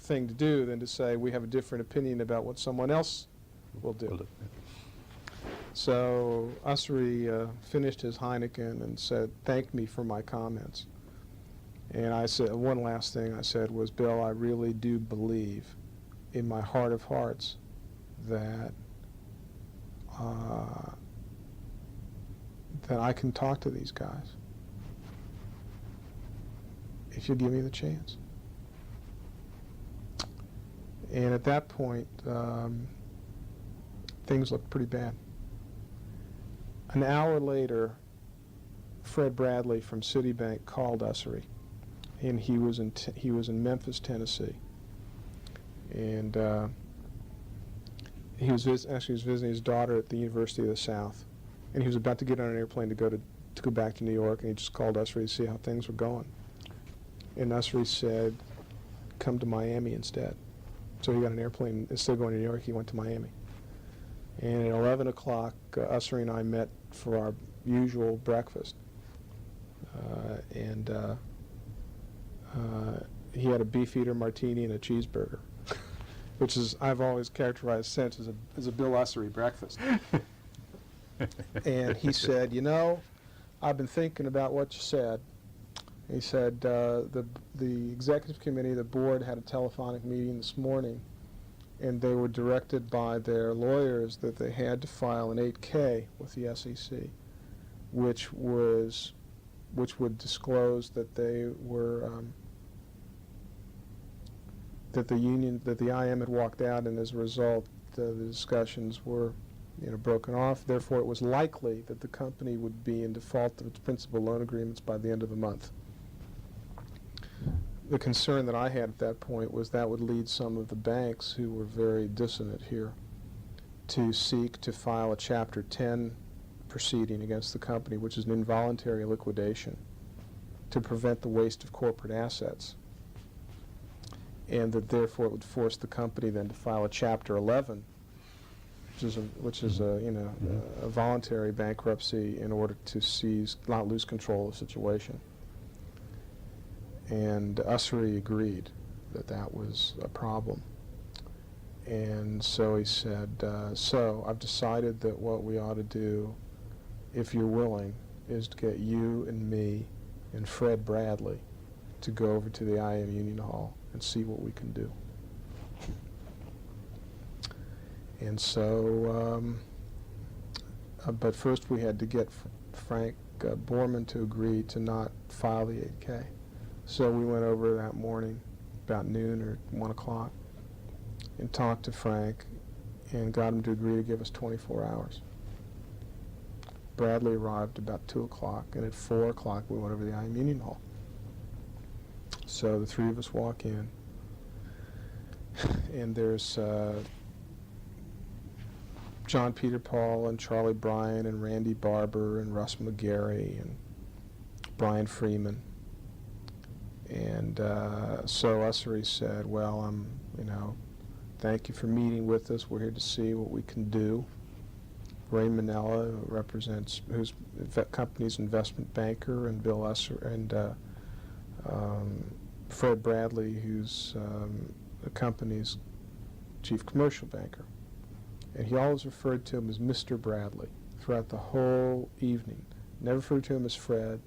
Speaker 2: thing to do than to say we have a different opinion about what someone else will do. So Ussery finished his Heineken and said, thanked me for my comments. And I said, one last thing I said was, Bill, I really do believe in my heart of hearts that that I can talk to these guys if you give me the chance. And at that point, things looked pretty bad. An hour later, Fred Bradley from Citibank called Ussery, and he was in Memphis, Tennessee, and he was visiting his daughter at the University of the South, and he was about to get on an airplane to go back to New York, and he just called Ussery to see how things were going. And Ussery said, "Come to Miami instead." So he got an airplane. Instead of going to New York, he went to Miami. And at 11 o'clock, Ussery and I met for our usual breakfast. He had a beefeater martini and a cheeseburger, which is, I've always characterized since as a Bill Ussery breakfast. And he said, you know, I've been thinking about what you said. He said, the executive committee, the board, had a telephonic meeting this morning, and they were directed by their lawyers that they had to file an 8K with the SEC, which would disclose that they were that the IM had walked out, and as a result, the discussions were, broken off. Therefore, it was likely that the company would be in default of its principal loan agreements by the end of the month. The concern that I had at that point was that would lead some of the banks who were very dissonant here to seek to file a Chapter 10 proceeding against the company, which is an involuntary liquidation, to prevent the waste of corporate assets. and that therefore it would force the company then to file a Chapter 11, which is a a voluntary bankruptcy in order to not lose control of the situation. And Ussery agreed that that was a problem. And so he said, so I've decided that what we ought to do, if you're willing, is to get you and me and Fred Bradley to go over to the IM Union Hall and see what we can do. And so, but first we had to get Frank Borman to agree to not file the 8K. So we went over that morning, about noon or 1 o'clock, and talked to Frank and got him to agree to give us 24 hours. Bradley arrived about 2 o'clock, and at 4 o'clock we went over to the IM Union Hall. So the three of us walk in, and there's John Peter Paul and Charlie Bryan and Randy Barber and Russ McGarry and Brian Freeman. And so Ussery said, well, thank you for meeting with us. We're here to see what we can do. Ray Minella, who's the company's investment banker, and Bill Ussery, and Fred Bradley, who's the company's chief commercial banker. And he always referred to him as Mr. Bradley throughout the whole evening. Never referred to him as Fred,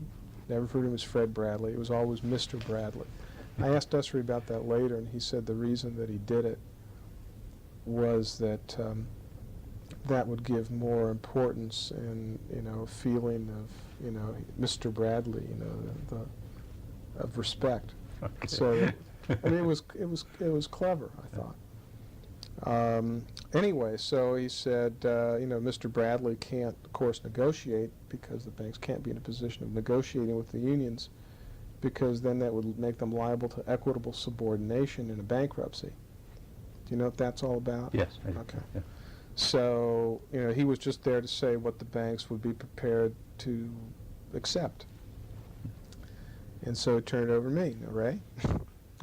Speaker 2: never referred to him as Fred Bradley. It was always Mr. Bradley. I asked Ussery about that later, and he said the reason that he did it was that that would give more importance and feeling of Mr. Bradley, of respect.
Speaker 1: Okay.
Speaker 2: So I mean it was clever, I thought. Anyway, so he said Mr. Bradley can't, of course, negotiate, because the banks can't be in a position of negotiating with the unions, because then that would make them liable to equitable subordination in a bankruptcy. Do you know what that's all about?
Speaker 1: Yes, I do.
Speaker 2: Okay.
Speaker 1: Yeah.
Speaker 2: So, he was just there to say what the banks would be prepared to accept. And so he turned it over to me. Ray?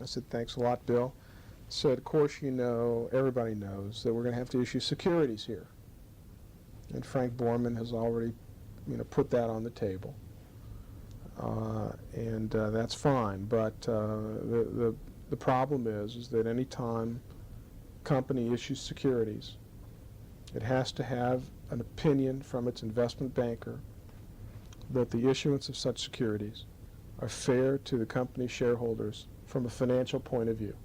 Speaker 2: I said, thanks a lot, Bill. Said, of course, everybody knows that we're going to have to issue securities here. And Frank Borman has already, put that on the table. And that's fine. But the problem is that any time company issues securities, it has to have an opinion from its investment banker that the issuance of such securities are fair to the company shareholders from a financial point of view.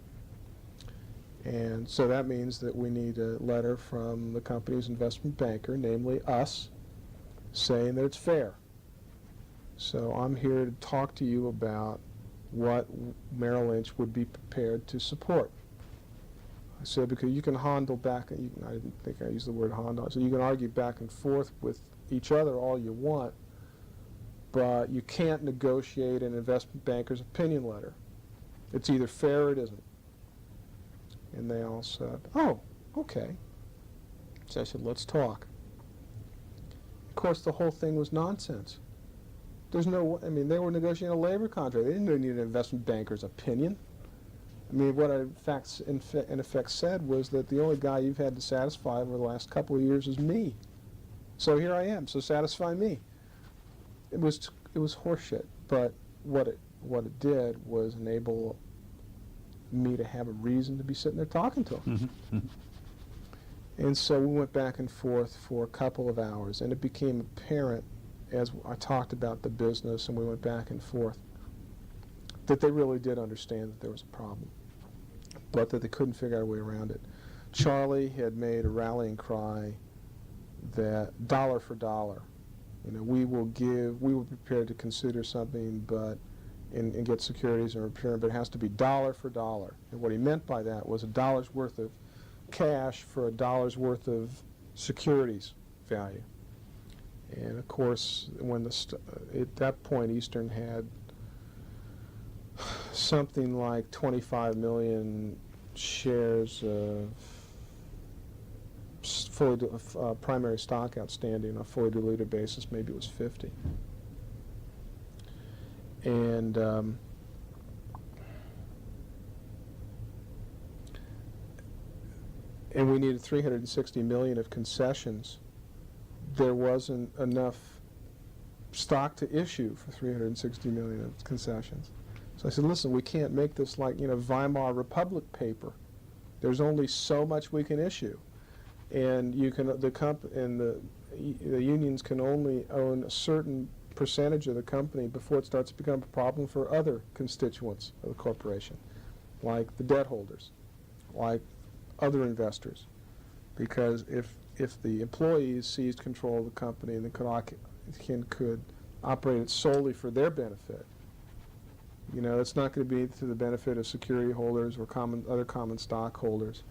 Speaker 2: And so that means that we need a letter from the company's investment banker, namely us, saying that it's fair. So I'm here to talk to you about what Merrill Lynch would be prepared to support. I said, because you can handle back, I didn't think I used the word handle, so you can argue back and forth with each other all you want, but you can't negotiate an investment banker's opinion letter. It's either fair or it isn't. And they all said, oh, okay. So I said, let's talk. Of course, the whole thing was nonsense. They were negotiating a labor contract. They didn't need an investment banker's opinion. What I in effect said was that the only guy you've had to satisfy over the last couple of years is me. So here I am, so satisfy me. It was horseshit, but what it did was enable me to have a reason to be sitting there talking to him. Mm-hmm. And so we went back and forth for a couple of hours, and it became apparent as I talked about the business and we went back and forth that they really did understand that there was a problem, but that they couldn't figure out a way around it. Charlie had made a rallying cry that dollar for dollar, we were prepared to consider something and get securities in return, but it has to be dollar for dollar. And what he meant by that was $1 worth of cash for $1 worth of securities value. And of course, at that point, Eastern had something like 25 million shares of primary stock outstanding on a fully diluted basis. Maybe it was 50. And and we needed 360 million of concessions, there wasn't enough stock to issue for 360 million of concessions. So I said, listen, we can't make this like, Weimar Republic paper. There's only so much we can issue. And the unions can only own a certain percentage of the company before it starts to become a problem for other constituents of the corporation, like the debt holders, like other investors. Because if the employees seized control of the company and they could operate it solely for their benefit, it's not going to be to the benefit of security holders or other common stockholders.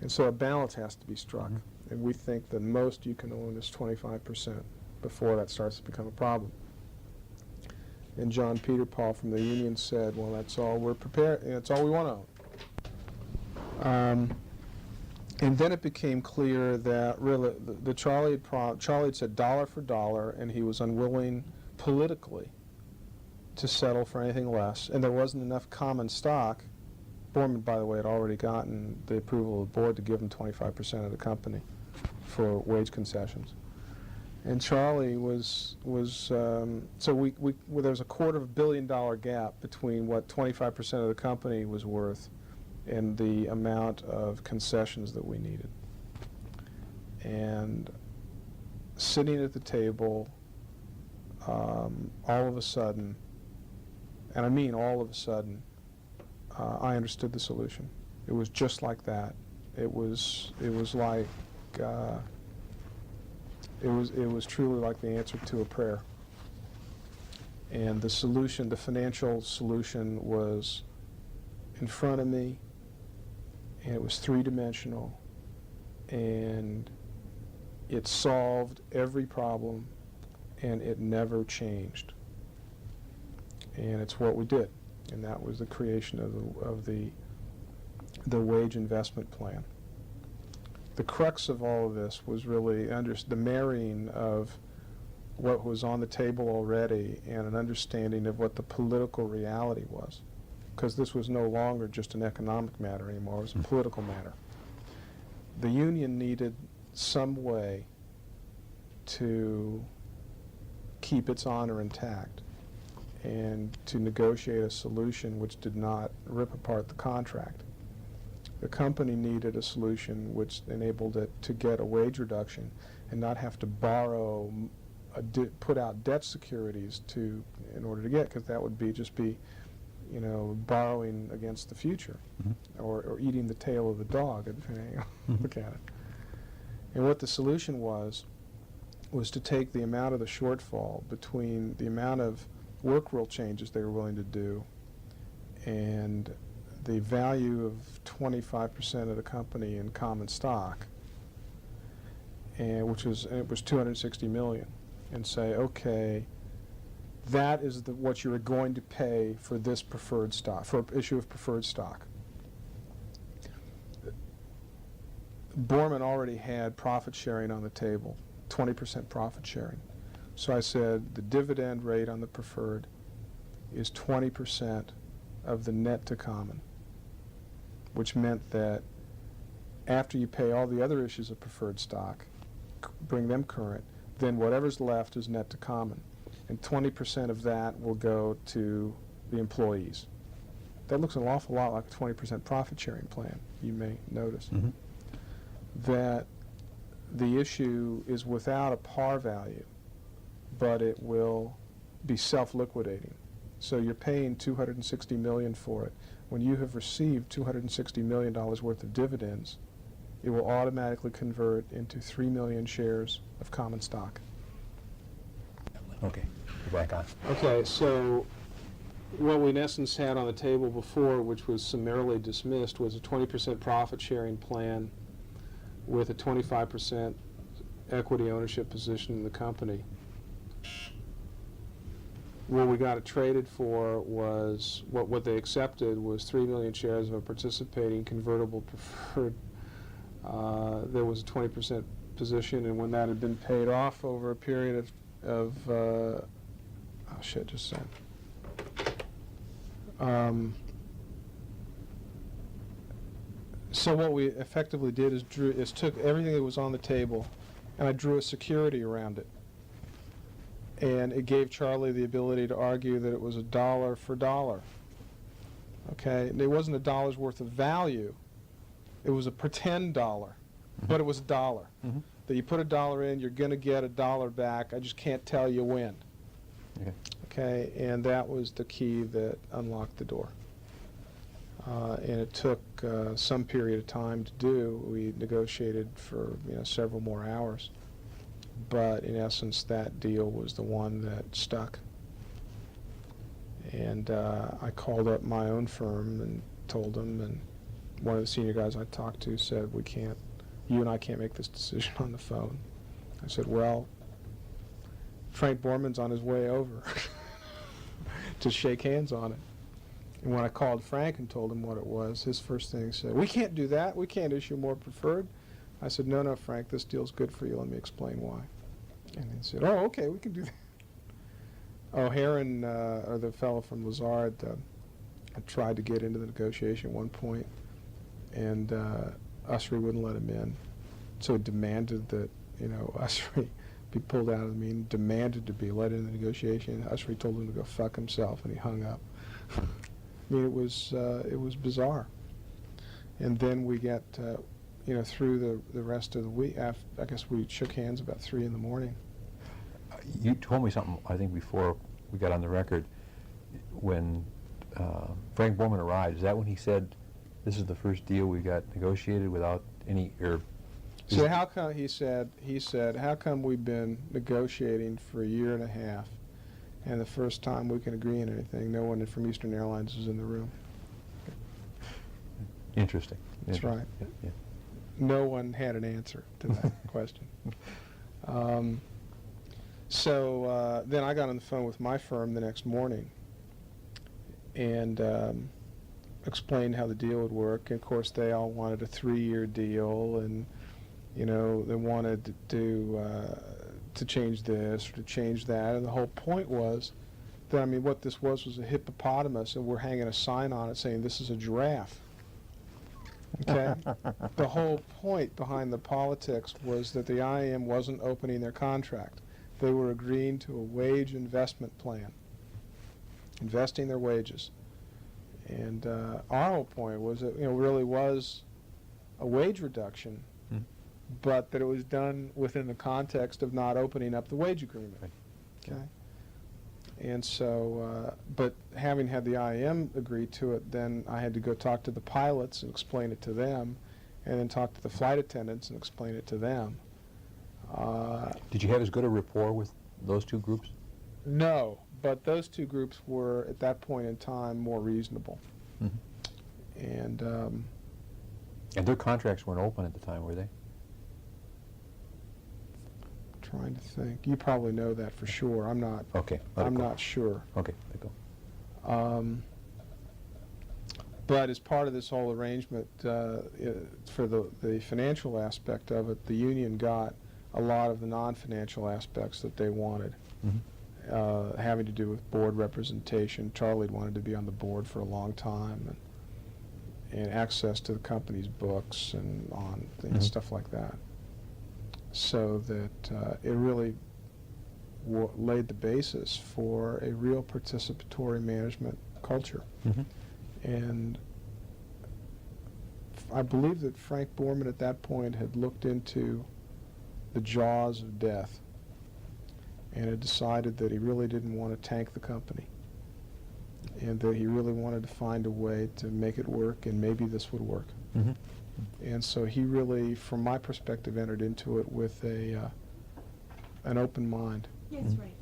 Speaker 2: And so a balance has to be struck. And we think the most you can own is 25% before that starts to become a problem. And John Peter Paul from the union said, well, that's all we're prepared, that's all we want to own. And then it became clear that really Charlie had said dollar for dollar, and he was unwilling politically to settle for anything less, and there wasn't enough common stock. Borman, by the way, had already gotten the approval of the board to give him 25% of the company for wage concessions. And Charlie was so there was a $250 million gap between what 25% of the company was worth and the amount of concessions that we needed. And sitting at the table, all of a sudden, and I mean all of a sudden, I understood the solution. It was just like that. It was like it was truly like the answer to a prayer. And the solution, the financial solution, was in front of me, and it was three-dimensional, and it solved every problem, and it never changed. And it's what we did, and that was the creation of the wage investment plan. The crux of all of this was really the marrying of what was on the table already and an understanding of what the political reality was, because this was no longer just an economic matter anymore, it was a political matter. The union needed some way to keep its honor intact and to negotiate a solution which did not rip apart the contract. The company needed a solution which enabled it to get a wage reduction and not have to borrow, put out debt securities in order to get, because that would be borrowing against the future, or eating the tail of the dog, depending on how you look at it. And what the solution was to take the amount of the shortfall between the amount of work rule changes they were willing to do and the value of 25% of the company in common stock, and it was 260 million, and say, okay, that is what you are going to pay for this preferred stock, for issue of preferred stock. Borman already had profit sharing on the table, 20% profit sharing. So I said the dividend rate on the preferred is 20% of the net to common, which meant that after you pay all the other issues of preferred stock, bring them current, then whatever's left is net to common. And 20% of that will go to the employees. That looks an awful lot like a 20% profit sharing plan, you may notice. That the issue is without a par value, but it will be self-liquidating. So you're paying $260 million for it. When you have received $260 million worth of dividends, it will automatically convert into 3 million shares of common stock.
Speaker 1: Okay, back on.
Speaker 2: Okay, so what we in essence had on the table before, which was summarily dismissed, was a 20% profit sharing plan with a 25% equity ownership position in the company. What we got it traded for was, what they accepted was 3 million shares of a participating convertible preferred. There was a 20% position, and when that had been paid off over a period of just a second. So what we effectively did is took everything that was on the table, and I drew a security around it. And it gave Charlie the ability to argue that it was a dollar for dollar. Okay, and it wasn't a dollar's worth of value. It was a pretend dollar, but it was a dollar.
Speaker 1: Mm-hmm.
Speaker 2: That you put a dollar in, you're going to get a dollar back. I just can't tell you when.
Speaker 1: Okay.
Speaker 2: Okay, and that was the key that unlocked the door. And it took some period of time to do. We negotiated for several more hours, but in essence, that deal was the one that stuck. And I called up my own firm and told them, and one of the senior guys I talked to said, you and I can't make this decision on the phone. I said, well, Frank Borman's on his way over to shake hands on it. And when I called Frank and told him what it was, his first thing said, we can't do that. We can't issue more preferred. I said, no, Frank, this deal's good for you. Let me explain why. And he said, oh, okay, we can do that. Oh, Heron, or the fellow from Lazard, tried to get into the negotiation at one point, and Usry wouldn't let him in. So he demanded that, Usry be pulled out of the meeting, demanded to be let into the negotiation. Usry told him to go fuck himself, and he hung up. I mean, it was bizarre. And then we got, through the rest of the week. I guess we shook hands about 3 in the morning.
Speaker 1: You told me something, I think, before we got on the record. When Frank Borman arrived, is that when he said, this is the first deal we got negotiated without any,
Speaker 2: So how come, he said, how come we've been negotiating for a year and a half, and the first time we can agree on anything, no one from Eastern Airlines was in the room?
Speaker 1: Interesting.
Speaker 2: That's right.
Speaker 1: Yeah.
Speaker 2: No one had an answer to that question. So then I got on the phone with my firm the next morning and explained how the deal would work. And of course, they all wanted a 3-year deal, and they wanted to change this or to change that. And the whole point was that, what this was a hippopotamus, and we're hanging a sign on it saying this is a giraffe. Okay? The whole point behind the politics was that the IAM wasn't opening their contract. They were agreeing to a wage investment plan, investing their wages. And our whole point was that really was a wage reduction, but that it was done within the context of not opening up the wage agreement.
Speaker 1: Right.
Speaker 2: Okay. And so, but having had the IAM agree to it, then I had to go talk to the pilots and explain it to them, and then talk to the flight attendants and explain it to them.
Speaker 1: Did you have as good a rapport with those two groups?
Speaker 2: No, but those two groups were, at that point in time, more reasonable.
Speaker 1: Mm-hmm. And their contracts weren't open at the time, were they?
Speaker 2: Trying to think. You probably know that for sure. I'm not.
Speaker 1: Okay.
Speaker 2: I'm not sure.
Speaker 1: Okay, let it go.
Speaker 2: But as part of this whole arrangement, for the financial aspect of it, the union got a lot of the non-financial aspects that they wanted, having to do with board representation. Charlie wanted to be on the board for a long time, and access to the company's books and on things, stuff like that. So that it really laid the basis for a real participatory management culture. And I believe that Frank Borman at that point had looked into the jaws of death and had decided that he really didn't want to tank the company, and that he really wanted to find a way to make it work, and maybe this would work. And so he really, from my perspective, entered into it with an open mind.
Speaker 3: Yes, right.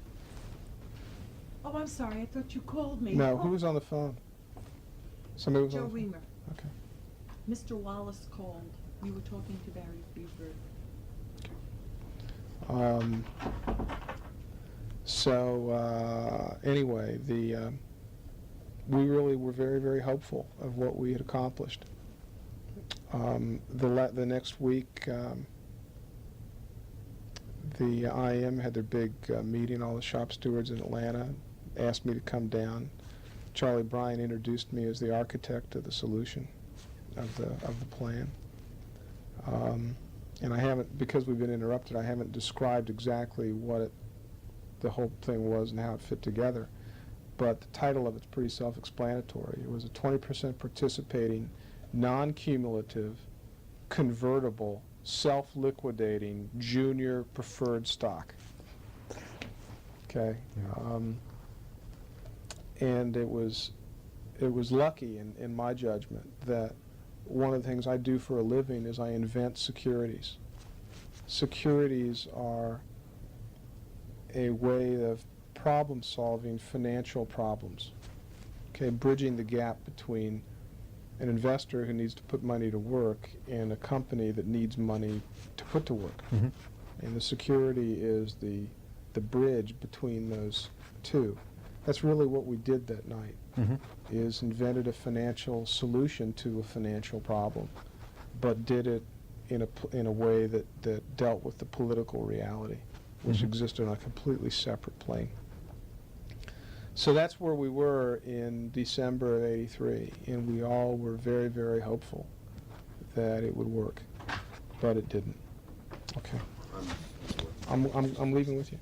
Speaker 3: Oh, I'm sorry. I thought you called me.
Speaker 2: No,
Speaker 3: Oh,
Speaker 2: who was on the phone? Somebody was
Speaker 3: Joe
Speaker 2: on the phone?
Speaker 3: Reamer.
Speaker 2: Okay.
Speaker 3: Mr. Wallace called. We were talking to Barry Freeberg.
Speaker 2: Anyway, we really were very, very hopeful of what we had accomplished. The next week, the IM had their big meeting, all the shop stewards in Atlanta, asked me to come down. Charlie Bryan introduced me as the architect of the solution. of the plan. And I haven't, because we've been interrupted, I haven't described exactly what the whole thing was and how it fit together. But the title of it's pretty self-explanatory. It was a 20% participating, non-cumulative, convertible, self-liquidating, junior preferred stock. Okay? And it was lucky, in my judgment, that one of the things I do for a living is I invent securities. Securities are a way of problem-solving financial problems. Okay, bridging the gap between an investor who needs to put money to work and a company that needs money to put to work.
Speaker 1: Mm-hmm.
Speaker 2: And the security is the bridge between those two. That's really what we did that night,
Speaker 1: Mm-hmm.
Speaker 2: is invented a financial solution to a financial problem, but did it in a way that dealt with the political reality, which
Speaker 1: Mhm.
Speaker 2: existed on a completely separate plane. So that's where we were in December of '83, and we all were very, very hopeful that it would work, but it didn't. Okay. I'm leaving with you.